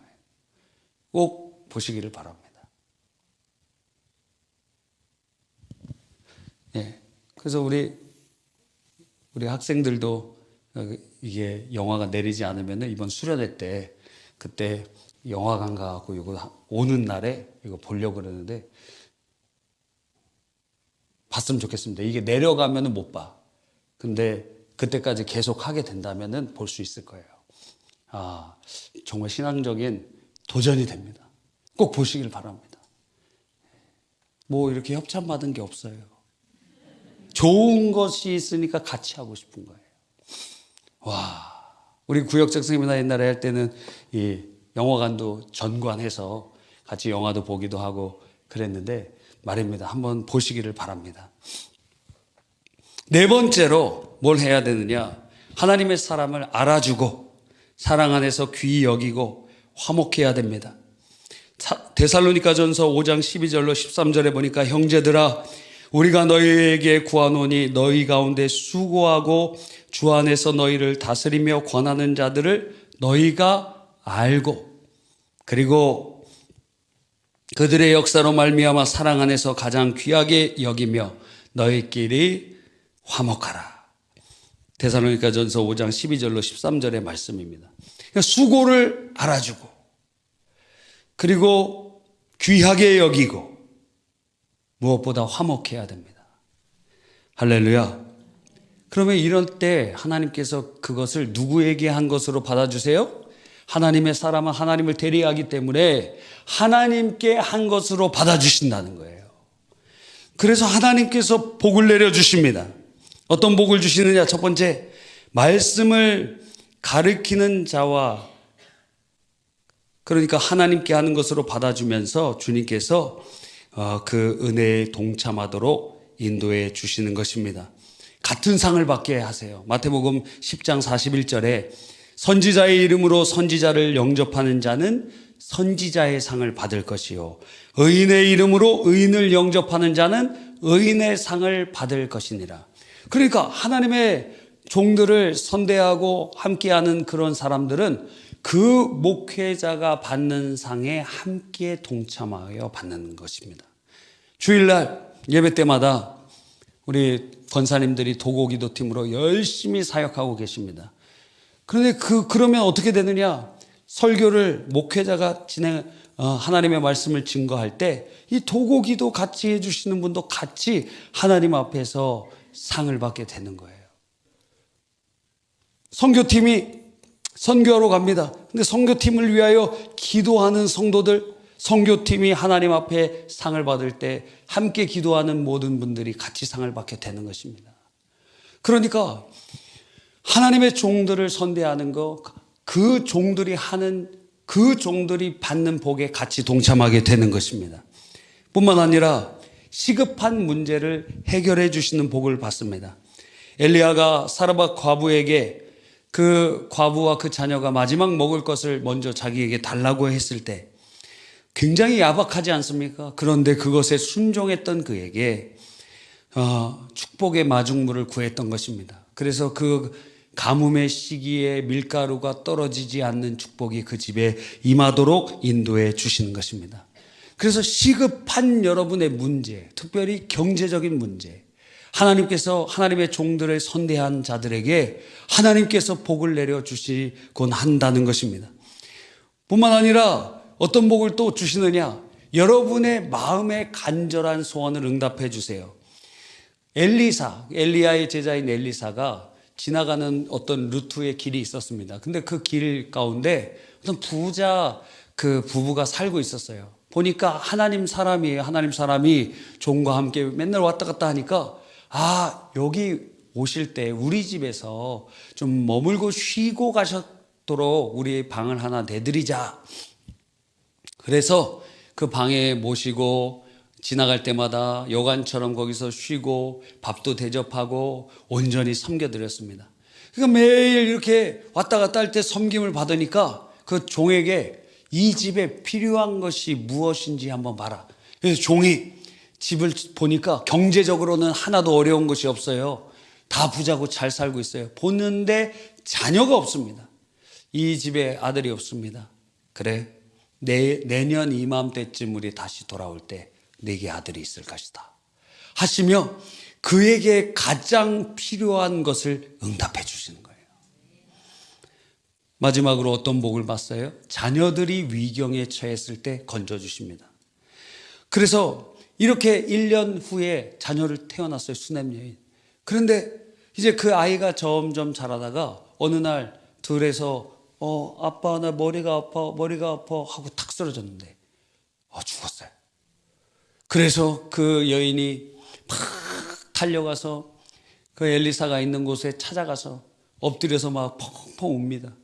꼭 보시기를 바랍니다. 예. 그래서 우리 학생들도 이게 영화가 내리지 않으면 이번 수련회 때 그때 영화관 가고 이거 오는 날에 이거 보려고 그러는데 봤으면 좋겠습니다. 이게 내려가면 못 봐. 근데 그때까지 계속 하게 된다면 볼 수 있을 거예요. 정말 신앙적인 도전이 됩니다. 꼭 보시길 바랍니다. 이렇게 협찬받은 게 없어요. 좋은 것이 있으니까 같이 하고 싶은 거예요. 와, 우리 구역적 세미나 옛날에 할 때는 이 영화관도 전관해서 같이 영화도 보기도 하고 그랬는데 말입니다. 한번 보시기를 바랍니다. 네 번째로 뭘 해야 되느냐? 하나님의 사람을 알아주고 사랑 안에서 귀히 여기고 화목해야 됩니다. 데살로니가전서 5장 12절로 13절에 보니까 형제들아 우리가 너희에게 구하노니 너희 가운데 수고하고 주 안에서 너희를 다스리며 권하는 자들을 너희가 알고 그리고 그들의 역사로 말미암아 사랑 안에서 가장 귀하게 여기며 너희끼리 화목하라. 데살로니가전서 5장 12절로 13절의 말씀입니다. 그러니까 수고를 알아주고 그리고 귀하게 여기고 무엇보다 화목해야 됩니다. 할렐루야. 그러면 이런 때 하나님께서 그것을 누구에게 한 것으로 받아주세요? 하나님의 사람은 하나님을 대리하기 때문에 하나님께 한 것으로 받아주신다는 거예요. 그래서 하나님께서 복을 내려주십니다. 어떤 복을 주시느냐? 첫 번째, 말씀을 가르치는 자와, 그러니까 하나님께 하는 것으로 받아주면서 주님께서 그 은혜에 동참하도록 인도해 주시는 것입니다. 같은 상을 받게 하세요. 마태복음 10장 41절에 선지자의 이름으로 선지자를 영접하는 자는 선지자의 상을 받을 것이요, 의인의 이름으로 의인을 영접하는 자는 의인의 상을 받을 것이니라. 그러니까 하나님의 종들을 선대하고 함께하는 그런 사람들은 그 목회자가 받는 상에 함께 동참하여 받는 것입니다. 주일날 예배 때마다 우리 권사님들이 도고기도 팀으로 열심히 사역하고 계십니다. 그런데 그러면 어떻게 되느냐? 설교를 목회자가 하나님의 말씀을 증거할 때 이 도고기도 같이 해주시는 분도 같이 하나님 앞에서 상을 받게 되는 거예요. 선교팀이 선교하러 갑니다. 근데 선교팀을 위하여 기도하는 성도들, 선교팀이 하나님 앞에 상을 받을 때 함께 기도하는 모든 분들이 같이 상을 받게 되는 것입니다. 그러니까 하나님의 종들을 선대하는 거, 그 종들이 받는 복에 같이 동참하게 되는 것입니다. 뿐만 아니라 시급한 문제를 해결해 주시는 복을 받습니다. 엘리야가 사르밧 과부에게 그 과부와 그 자녀가 마지막 먹을 것을 먼저 자기에게 달라고 했을 때 굉장히 야박하지 않습니까? 그런데 그것에 순종했던 그에게 축복의 마중물을 구했던 것입니다. 그래서 그 가뭄의 시기에 밀가루가 떨어지지 않는 축복이 그 집에 임하도록 인도해 주시는 것입니다. 그래서 시급한 여러분의 문제, 특별히 경제적인 문제, 하나님께서 하나님의 종들을 선대한 자들에게 하나님께서 복을 내려주시곤 한다는 것입니다. 뿐만 아니라 어떤 복을 또 주시느냐? 여러분의 마음의 간절한 소원을 응답해 주세요. 엘리야의 제자인 엘리사가 지나가는 어떤 루트의 길이 있었습니다. 근데 그 길 가운데 어떤 부자 부부가 살고 있었어요. 보니까 하나님 사람이에요. 하나님 사람이 종과 함께 맨날 왔다 갔다 하니까 여기 오실 때 우리 집에서 좀 머물고 쉬고 가셨도록 우리 방을 하나 내드리자. 그래서 그 방에 모시고 지나갈 때마다 여관처럼 거기서 쉬고 밥도 대접하고 온전히 섬겨드렸습니다. 그러니까 매일 이렇게 왔다 갔다 할 때 섬김을 받으니까 그 종에게 이 집에 필요한 것이 무엇인지 한번 봐라. 그래서 종이 집을 보니까 경제적으로는 하나도 어려운 것이 없어요. 다 부자고 잘 살고 있어요. 보는데 자녀가 없습니다. 이 집에 아들이 없습니다. 그래, 내년 이맘때쯤 우리 다시 돌아올 때 내게 아들이 있을 것이다 하시며 그에게 가장 필요한 것을 응답해 주시는 거예요. 마지막으로 어떤 복을 받어요? 자녀들이 위경에 처했을 때 건져주십니다. 그래서 이렇게 1년 후에 자녀를 태어났어요. 수냄 여인. 그런데 이제 그 아이가 점점 자라다가 어느 날 들에서 아빠 나 머리가 아파 하고 탁 쓰러졌는데 죽었어요. 그래서 그 여인이 막 달려가서 그 엘리사가 있는 곳에 찾아가서 엎드려서 막 펑펑 웁니다.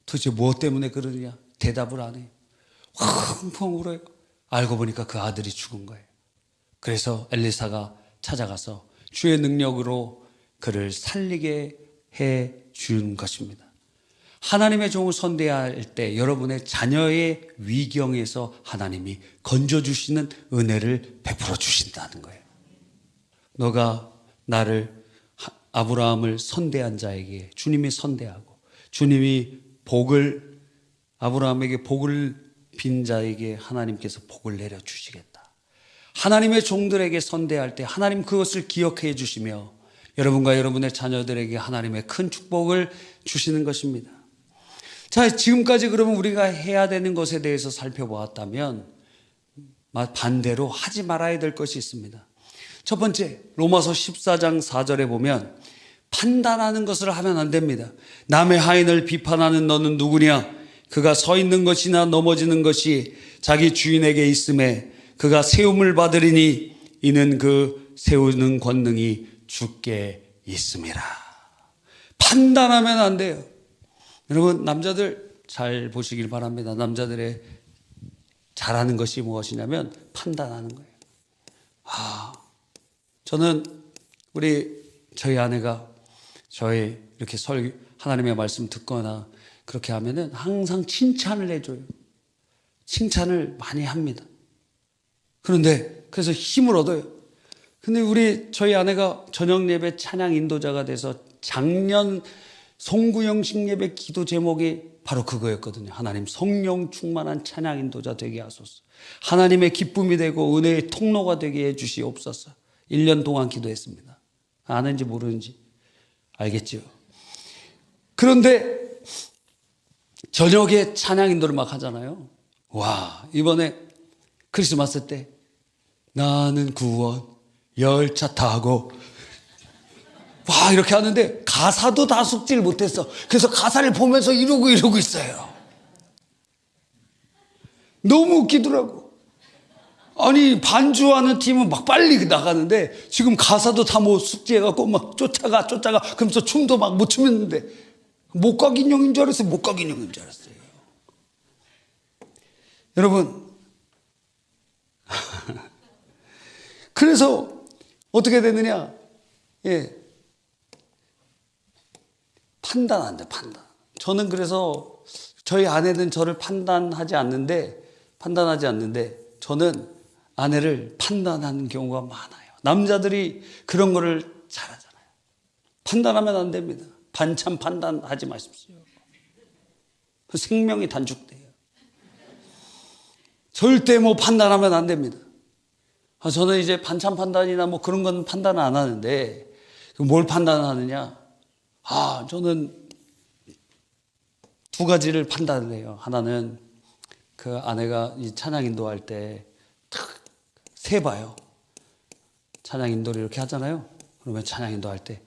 도대체 무엇 때문에 그러느냐? 대답을 안 해요. 펑펑 울어요. 알고 보니까 그 아들이 죽은 거예요. 그래서 엘리사가 찾아가서 주의 능력으로 그를 살리게 해 준 것입니다. 하나님의 종을 선대할 때 여러분의 자녀의 위경에서 하나님이 건져주시는 은혜를 베풀어 주신다는 거예요. 너가 나를, 아브라함을 선대한 자에게 주님이 선대하고 주님이 아브라함에게 복을 빈 자에게 하나님께서 복을 내려주시겠다. 하나님의 종들에게 선대할 때 하나님 그것을 기억해 주시며 여러분과 여러분의 자녀들에게 하나님의 큰 축복을 주시는 것입니다. 자, 지금까지 그러면 우리가 해야 되는 것에 대해서 살펴보았다면 반대로 하지 말아야 될 것이 있습니다. 첫 번째, 로마서 14장 4절에 보면 판단하는 것을 하면 안 됩니다. 남의 하인을 비판하는 너는 누구냐? 그가 서 있는 것이나 넘어지는 것이 자기 주인에게 있음에 그가 세움을 받으리니 이는 그 세우는 권능이 주께 있음이라. 판단하면 안 돼요. 여러분, 남자들 잘 보시길 바랍니다. 남자들의 잘하는 것이 무엇이냐면 판단하는 거예요. 저는 저희 아내가 저희 이렇게 하나님의 말씀 듣거나 그렇게 하면은 항상 칭찬을 해줘요. 칭찬을 많이 합니다. 그래서 힘을 얻어요. 근데 저희 아내가 저녁 예배 찬양 인도자가 돼서 작년 송구영식 예배 기도 제목이 바로 그거였거든요. 하나님 성령 충만한 찬양 인도자 되게 하소서. 하나님의 기쁨이 되고 은혜의 통로가 되게 해 주시옵소서. 1년 동안 기도했습니다. 아는지 모르는지 알겠죠. 그런데 저녁에 찬양 인도를 막 하잖아요. 와, 이번에 크리스마스 때 나는 구원 열차 타고 와 이렇게 하는데 가사도 다 숙지를 못했어. 그래서 가사를 보면서 이러고 있어요. 너무 웃기더라고. 아니 반주하는 팀은 막 빨리 나가는데 지금 가사도 다 뭐 숙지해갖고 막 쫓아가 그러면서 춤도 막 못 추는데 목각 인형인 줄 알았어요. 목각 인형인 줄 알았어요. 여러분 그래서 어떻게 되느냐? 판단한다, 판단. 저는 그래서 저희 아내는 저를 판단하지 않는데 저는 아내를 판단하는 경우가 많아요. 남자들이 그런 거를 잘하잖아요. 판단하면 안 됩니다. 반찬 판단하지 마십시오. 생명이 단축돼요. 절대 판단하면 안 됩니다. 저는 이제 반찬 판단이나 그런 건 판단을 안 하는데 뭘 판단하느냐? 저는 두 가지를 판단을 해요. 하나는 그 아내가 이 찬양 인도할 때 탁 세봐요. 찬양 인도를 이렇게 하잖아요. 그러면 찬양 인도할 때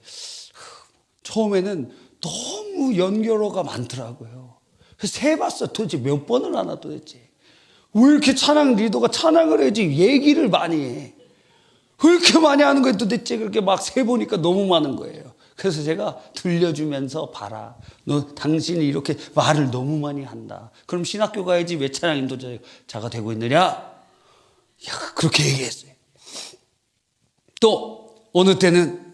처음에는 너무 연결어가 많더라고요. 그래서 세봤어. 도대체 몇 번을 하나 도대체. 왜 이렇게 찬양 리더가 찬양을 해야지 얘기를 많이 해. 왜 이렇게 많이 하는 거예요? 도대체 그렇게 막 세보니까 너무 많은 거예요. 그래서 제가 들려주면서 봐라. 너 당신이 이렇게 말을 너무 많이 한다. 그럼 신학교 가야지 왜 찬양 인도자가 되고 있느냐? 그렇게 얘기했어요. 또 어느 때는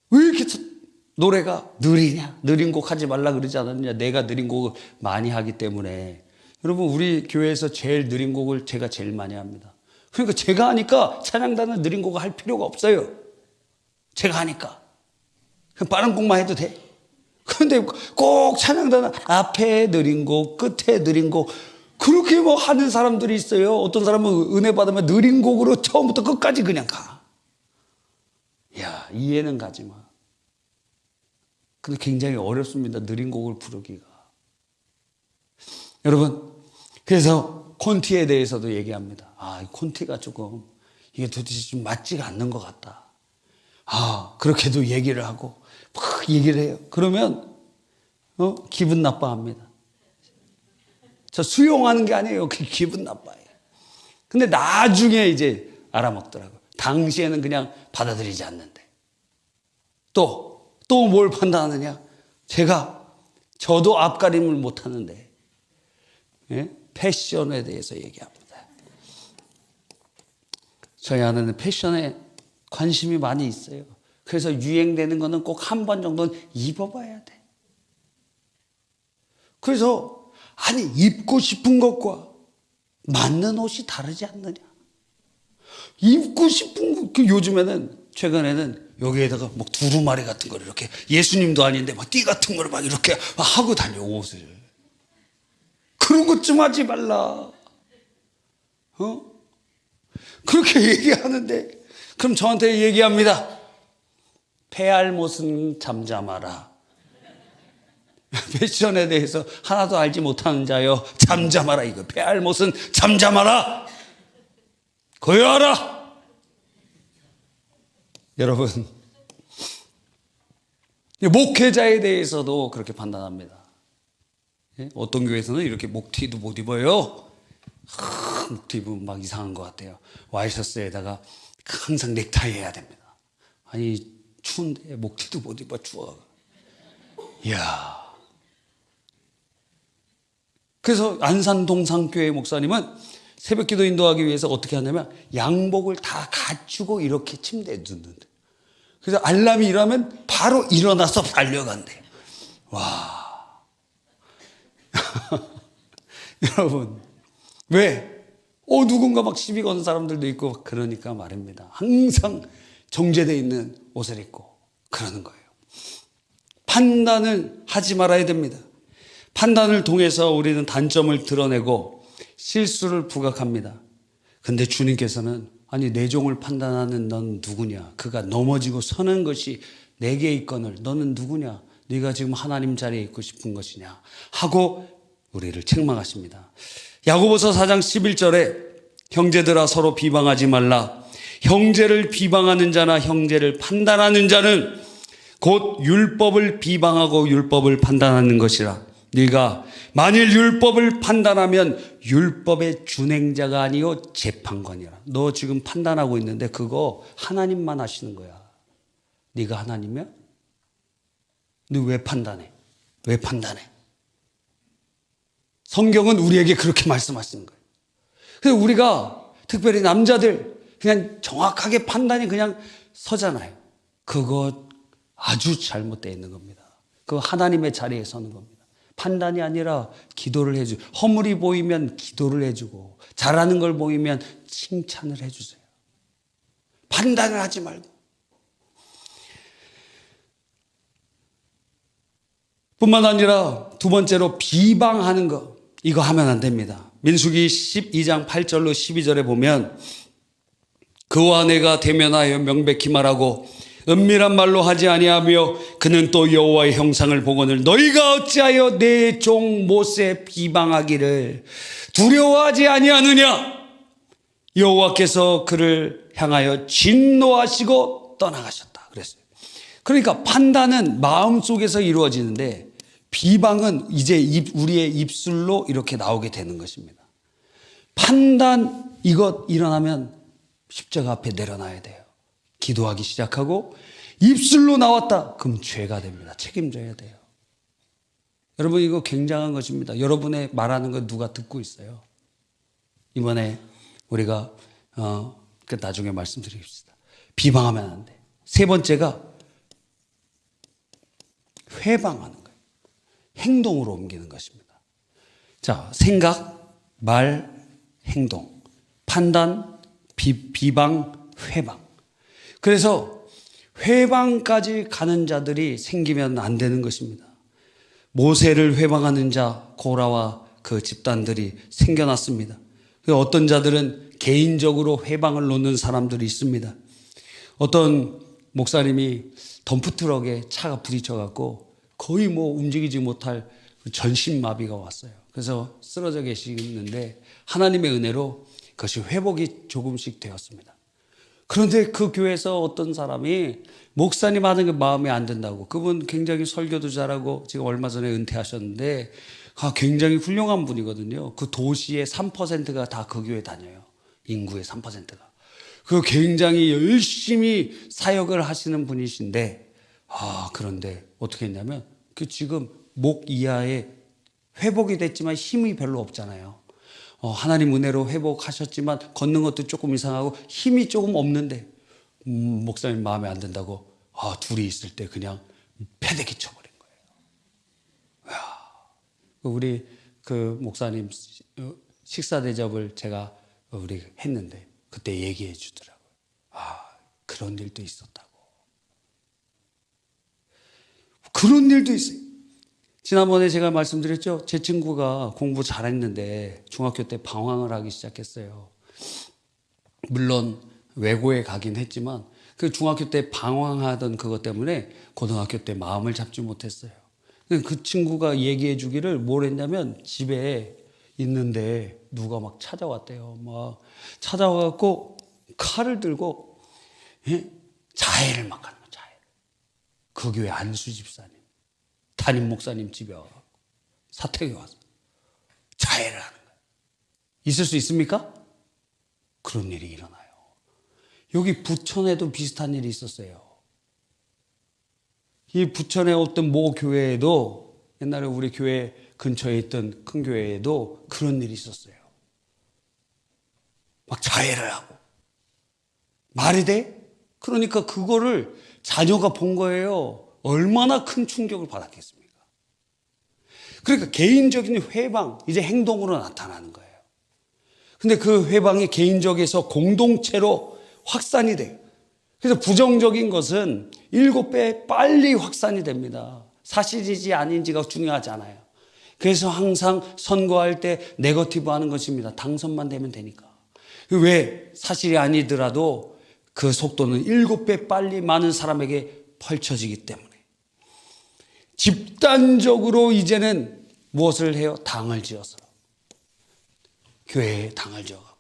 왜 이렇게 노래가 느리냐? 느린 곡 하지 말라 그러지 않았느냐? 내가 느린 곡을 많이 하기 때문에. 여러분 우리 교회에서 제일 느린 곡을 제가 제일 많이 합니다. 그러니까 제가 하니까 찬양단은 느린 곡을 할 필요가 없어요. 제가 하니까. 빠른 곡만 해도 돼. 그런데 꼭 찬양단은 앞에 느린 곡, 끝에 느린 곡 그렇게 하는 사람들이 있어요. 어떤 사람은 은혜 받으면 느린 곡으로 처음부터 끝까지 그냥 가. 이해는 가지만. 근데 굉장히 어렵습니다. 느린 곡을 부르기가. 여러분, 그래서 콘티에 대해서도 얘기합니다. 이 콘티가 조금 이게 도대체 좀 맞지가 않는 것 같다. 그렇게도 얘기를 하고 막 얘기를 해요. 그러면 기분 나빠합니다. 저 수용하는 게 아니에요. 기분 나빠요. 근데 나중에 이제 알아먹더라고요. 당시에는 그냥 받아들이지 않는데. 또 뭘 판단하느냐? 저도 앞가림을 못하는데 패션에 대해서 얘기합니다. 저희 아내는 패션에 관심이 많이 있어요. 그래서 유행되는 거는 꼭 한 번 정도는 입어봐야 돼. 그래서 입고 싶은 것과 맞는 옷이 다르지 않느냐? 입고 싶은 거, 요즘에는 최근에는 여기에다가 두루마리 같은 걸 이렇게 예수님도 아닌데 띠 같은 걸 막 이렇게 하고 다녀 옷을. 그런 것 좀 하지 말라. 그렇게 얘기하는데 그럼 저한테 얘기합니다. 패알못은 잠잠하라. 패션에 대해서 하나도 알지 못하는 자여 잠잠하라. 이거 패알못은 잠잠하라. 고요하라. 여러분, 목회자에 대해서도 그렇게 판단합니다. 어떤 교회에서는 이렇게 목티도 못 입어요. 목티 입으면 막 이상한 것 같아요. 와이셔츠에다가 항상 넥타이 해야 됩니다. 아니, 추운데 목티도 못 입어, 추워. 이야. 그래서 안산동상교회 목사님은 새벽 기도 인도하기 위해서 어떻게 하냐면 양복을 다 갖추고 이렇게 침대에 눕는데. 그래서 알람이 일어나면 바로 일어나서 달려간대. 와. 여러분, 왜? 누군가 막 시비 거는 사람들도 있고 그러니까 말입니다. 항상 정제되어 있는 옷을 입고 그러는 거예요. 판단을 하지 말아야 됩니다. 판단을 통해서 우리는 단점을 드러내고 실수를 부각합니다. 근데 주님께서는 아니 내 종을 판단하는 넌 누구냐? 그가 넘어지고 서는 것이 내게 있거늘 너는 누구냐? 네가 지금 하나님 자리에 있고 싶은 것이냐? 하고 우리를 책망하십니다. 야고보서 4장 11절에 형제들아 서로 비방하지 말라. 형제를 비방하는 자나 형제를 판단하는 자는 곧 율법을 비방하고 율법을 판단하는 것이라. 네가 만일 율법을 판단하면 율법의 준행자가 아니요 재판관이라. 너 지금 판단하고 있는데 그거 하나님만 하시는 거야. 네가 하나님이야? 너 왜 판단해? 왜 판단해? 성경은 우리에게 그렇게 말씀하시는 거예요. 그래서 우리가 특별히 남자들 그냥 정확하게 판단이 그냥 서잖아요. 그거 아주 잘못되어 있는 겁니다. 그거 하나님의 자리에 서는 겁니다. 판단이 아니라 기도를 해주고 허물이 보이면 기도를 해주고 잘하는 걸 보이면 칭찬을 해주세요. 판단을 하지 말고. 뿐만 아니라 두 번째로 비방하는 거. 이거 하면 안 됩니다. 민수기 12장 8절로 12절에 보면 그와 내가 대면하여 명백히 말하고 은밀한 말로 하지 아니하며 그는 또 여호와의 형상을 보거늘 너희가 어찌하여 내 종 모세 비방하기를 두려워하지 아니하느냐? 여호와께서 그를 향하여 진노하시고 떠나가셨다 그랬어요. 그러니까 판단은 마음속에서 이루어지는데 비방은 이제 우리의 입술로 이렇게 나오게 되는 것입니다. 판단 이것 일어나면 십자가 앞에 내려놔야 돼요. 기도하기 시작하고 입술로 나왔다. 그럼 죄가 됩니다. 책임져야 돼요. 여러분 이거 굉장한 것입니다. 여러분의 말하는 거 누가 듣고 있어요. 이번에 우리가 나중에 말씀드리겠습니다. 비방하면 안 돼. 세 번째가 회방하는 거예요. 행동으로 옮기는 것입니다. 자, 생각, 말, 행동, 판단, 비방, 회방. 그래서 회방까지 가는 자들이 생기면 안 되는 것입니다. 모세를 회방하는 자 고라와 그 집단들이 생겨났습니다. 어떤 자들은 개인적으로 회방을 놓는 사람들이 있습니다. 어떤 목사님이 덤프트럭에 차가 부딪혀갖고 거의 움직이지 못할 전신마비가 왔어요. 그래서 쓰러져 계시는데 하나님의 은혜로 그것이 회복이 조금씩 되었습니다. 그런데 그 교회에서 어떤 사람이 목사님 하는 게 마음에 안 든다고. 그분 굉장히 설교도 잘하고 지금 얼마 전에 은퇴하셨는데 굉장히 훌륭한 분이거든요. 그 도시의 3%가 다 그 교회 다녀요. 인구의 3%가. 그 굉장히 열심히 사역을 하시는 분이신데 그런데 어떻게 했냐면 그 지금 목 이하에 회복이 됐지만 힘이 별로 없잖아요. 하나님 은혜로 회복하셨지만 걷는 것도 조금 이상하고 힘이 조금 없는데 목사님 마음에 안 든다고 둘이 있을 때 그냥 패대기 쳐버린 거예요. 우리 그 목사님 식사 대접을 제가 우리 했는데 그때 얘기해 주더라고요. 그런 일도 있었다고. 그런 일도 있어요. 지난번에 제가 말씀드렸죠. 제 친구가 공부 잘했는데 중학교 때 방황을 하기 시작했어요. 물론 외고에 가긴 했지만 그 중학교 때 방황하던 그것 때문에 고등학교 때 마음을 잡지 못했어요. 그 친구가 얘기해 주기를 뭘 했냐면 집에 있는데 누가 막 찾아왔대요. 막 찾아와갖고 칼을 들고 자해를 막 하는 거예요. 자해. 그 교회 안수 집사님, 담임 목사님 집에 와서 사택에 와서 자해를 하는 거예요. 있을 수 있습니까? 그런 일이 일어나요. 여기 부천에도 비슷한 일이 있었어요. 이 부천의 어떤 모 교회에도, 옛날에 우리 교회 근처에 있던 큰 교회에도 그런 일이 있었어요. 막 자해를 하고. 말이 돼? 그러니까 그거를 자녀가 본 거예요. 얼마나 큰 충격을 받았겠습니까? 그러니까 개인적인 회방, 이제 행동으로 나타나는 거예요. 근데 그 회방이 개인적에서 공동체로 확산이 돼요. 그래서 부정적인 것은 7배 빨리 확산이 됩니다. 사실이지 아닌지가 중요하지 않아요. 그래서 항상 선거할 때 네거티브 하는 것입니다. 당선만 되면 되니까. 왜? 사실이 아니더라도 그 속도는 7배 빨리 많은 사람에게 펼쳐지기 때문에. 집단적으로 이제는 무엇을 해요? 당을 지어서. 교회에 당을 지어가고.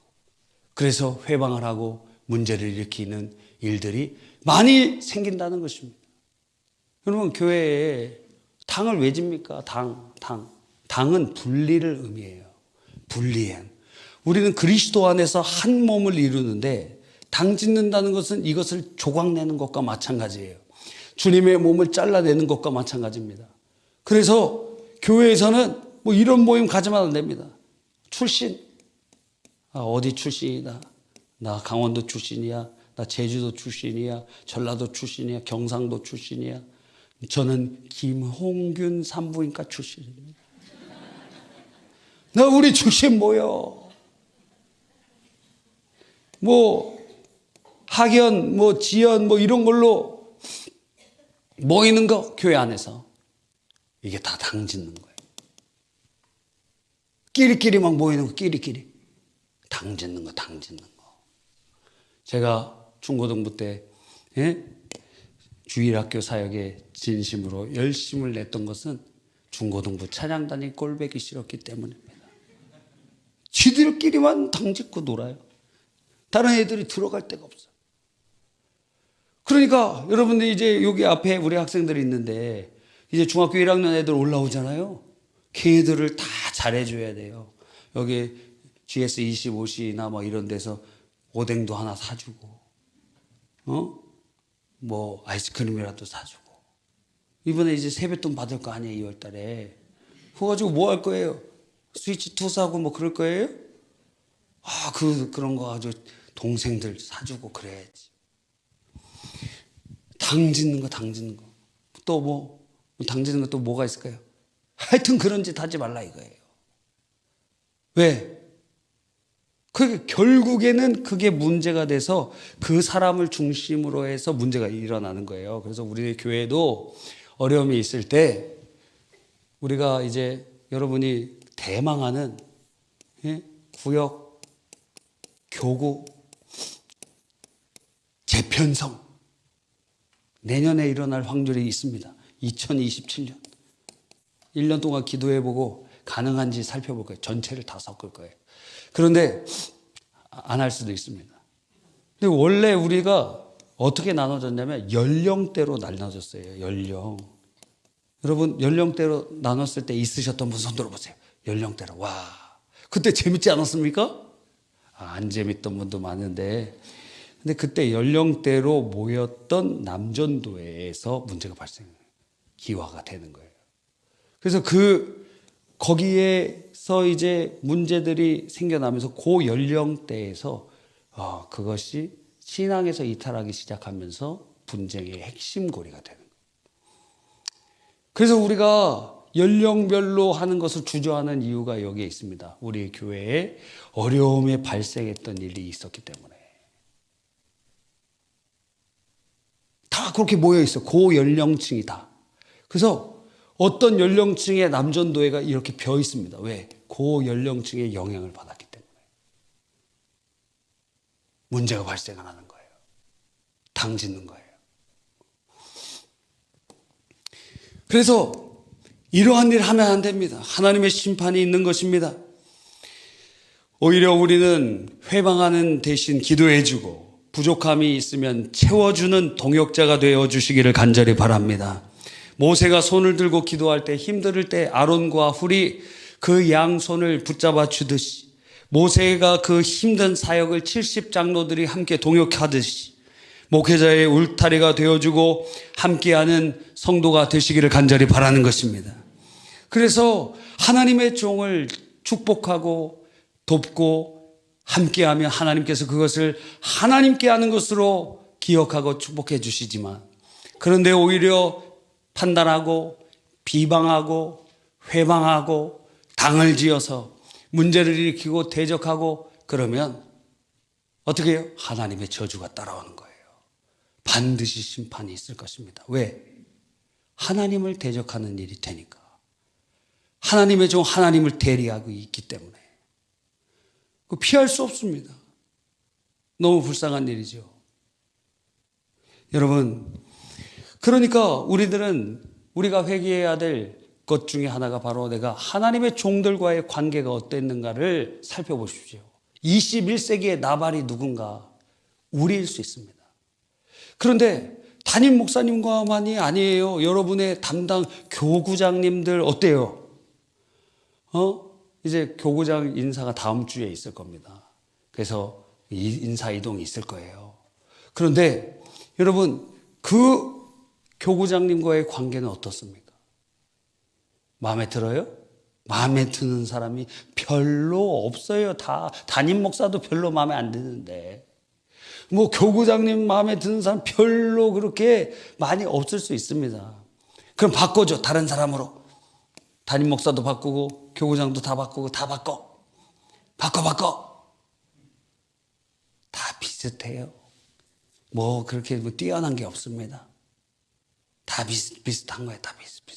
그래서 회방을 하고 문제를 일으키는 일들이 많이 생긴다는 것입니다. 여러분, 교회에 당을 왜 집니까? 당은 분리를 의미해요. 분리한. 우리는 그리스도 안에서 한 몸을 이루는데 당 짓는다는 것은 이것을 조각내는 것과 마찬가지예요. 주님의 몸을 잘라내는 것과 마찬가지입니다. 그래서 교회에서는 뭐 이런 모임 가지면 안 됩니다. 출신. 어디 출신이다. 나 강원도 출신이야. 나 제주도 출신이야. 전라도 출신이야. 경상도 출신이야. 저는 김홍균 산부인과 출신입니다. 나 우리 출신 뭐요? 뭐 학연, 뭐 지연, 뭐 이런 걸로 모이는 거 교회 안에서 이게 다 당 짓는 거예요. 끼리끼리 막 모이는 거, 끼리끼리 당 짓는 거, 당 짓는 거. 제가 중고등부 때 주일학교 사역에 진심으로 열심을 냈던 것은 중고등부 찬양단이 꼴보기 싫었기 때문입니다. 지들끼리만 당 짓고 놀아요. 다른 애들이 들어갈 데가 없어요. 그러니까 여러분들 이제 여기 앞에 우리 학생들이 있는데 이제 중학교 1학년 애들 올라오잖아요. 걔들을 다 잘해줘야 돼요. 여기 GS25C나 뭐 이런 데서 오뎅도 하나 사주고, 뭐 아이스크림이라도 사주고. 이번에 이제 세뱃돈 받을 거 아니에요, 2월 달에. 그거 가지고 뭐 할 거예요? 스위치2 사고 뭐 그럴 거예요? 그런 거 가지고 동생들 사주고 그래야지. 당 짓는 거. 또 뭐, 당 짓는 거 또 뭐가 있을까요? 하여튼 그런 짓 하지 말라 이거예요. 왜? 그게 결국에는 그게 문제가 돼서 그 사람을 중심으로 해서 문제가 일어나는 거예요. 그래서 우리 교회도 어려움이 있을 때 우리가 이제 여러분이 대망하는 구역, 교구, 재편성 내년에 일어날 확률이 있습니다. 2027년 1년 동안 기도해보고 가능한지 살펴볼 거예요. 전체를 다 섞을 거예요. 그런데 안 할 수도 있습니다. 근데 원래 우리가 어떻게 나눠졌냐면 연령대로 나눠졌어요. 연령. 여러분 연령대로 나눴을 때 있으셨던 분 손 들어보세요. 연령대로. 와, 그때 재밌지 않았습니까? 안 재밌던 분도 많은데, 근데 그때 연령대로 모였던 남전도회에서 문제가 발생해요. 기화가 되는 거예요. 그래서 거기에서 이제 문제들이 생겨나면서 그 연령대에서 그것이 신앙에서 이탈하기 시작하면서 분쟁의 핵심고리가 되는 거예요. 그래서 우리가 연령별로 하는 것을 주저하는 이유가 여기에 있습니다. 우리 교회에 어려움이 발생했던 일이 있었기 때문에. 다 그렇게 모여 있어. 그 연령층이 다. 그래서 어떤 연령층의 남전도회가 이렇게 벼 있습니다. 왜? 그 연령층의 영향을 받았기 때문에. 문제가 발생하는 거예요. 당 짓는 거예요. 그래서 이러한 일 하면 안 됩니다. 하나님의 심판이 있는 것입니다. 오히려 우리는 회방하는 대신 기도해주고 부족함이 있으면 채워주는 동역자가 되어 주시기를 간절히 바랍니다. 모세가 손을 들고 기도할 때 힘들 때 아론과 훌이 그 양손을 붙잡아 주듯이, 모세가 그 힘든 사역을 70장로들이 함께 동역하듯이 목회자의 울타리가 되어주고 함께하는 성도가 되시기를 간절히 바라는 것입니다. 그래서 하나님의 종을 축복하고 돕고 함께하면 하나님께서 그것을 하나님께 하는 것으로 기억하고 축복해 주시지만, 그런데 오히려 판단하고 비방하고 회방하고 당을 지어서 문제를 일으키고 대적하고 그러면 어떻게 해요? 하나님의 저주가 따라오는 거예요. 반드시 심판이 있을 것입니다. 왜? 하나님을 대적하는 일이 되니까. 하나님의 종 하나님을 대리하고 있기 때문에. 피할 수 없습니다. 너무 불쌍한 일이죠. 여러분, 그러니까 우리가 회개해야 될 것 중에 하나가 바로 내가 하나님의 종들과의 관계가 어땠는가를 살펴보십시오. 21세기의 나발이 누군가? 우리일 수 있습니다. 그런데 담임 목사님과만이 아니에요. 여러분의 담당 교구장님들 어때요? 이제 교구장 인사가 다음 주에 있을 겁니다. 그래서 인사 이동이 있을 거예요. 그런데 여러분, 그 교구장님과의 관계는 어떻습니까? 마음에 들어요? 마음에 드는 사람이 별로 없어요. 다 담임 목사도 별로 마음에 안 드는데, 뭐 교구장님 마음에 드는 사람 별로 그렇게 많이 없을 수 있습니다. 그럼 바꿔줘. 다른 사람으로. 담임 목사도 바꾸고 교구장도 다 바꾸고 다 바꿔. 다 비슷해요. 뭐 그렇게 뛰어난 게 없습니다. 다 비슷한 거예요. 다 비슷해.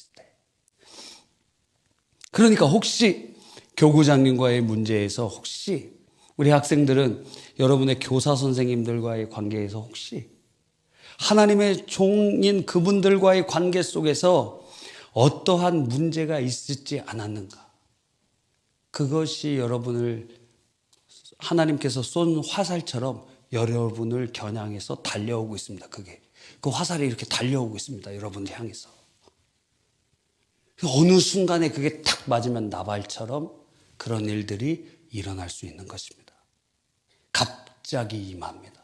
그러니까 혹시 교구장님과의 문제에서 혹시 우리 학생들은 여러분의 교사 선생님들과의 관계에서 혹시 하나님의 종인 그분들과의 관계 속에서 어떠한 문제가 있지 않았는가? 그것이 여러분을 하나님께서 쏜 화살처럼 여러분을 겨냥해서 달려오고 있습니다. 그 화살이 이렇게 달려오고 있습니다. 여러분을 향해서. 어느 순간에 그게 탁 맞으면 나발처럼 그런 일들이 일어날 수 있는 것입니다. 갑자기 임합니다.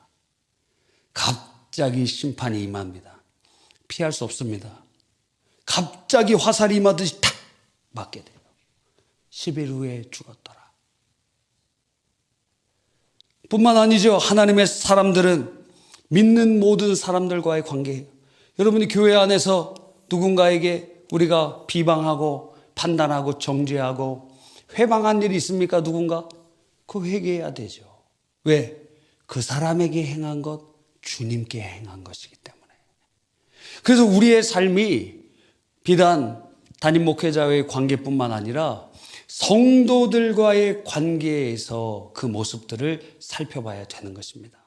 갑자기 심판이 임합니다. 피할 수 없습니다. 갑자기 화살이 임하듯이 탁 맞게 돼요. 10일 후에 죽었더라. 뿐만 아니죠. 하나님의 사람들은 믿는 모든 사람들과의 관계예요. 여러분이 교회 안에서 누군가에게 우리가 비방하고 판단하고 정죄하고 회방한 일이 있습니까? 누군가? 그거 회개해야 되죠. 왜? 그 사람에게 행한 것 주님께 행한 것이기 때문에. 그래서 우리의 삶이 비단 담임 목회자와의 관계뿐만 아니라 성도들과의 관계에서 그 모습들을 살펴봐야 되는 것입니다.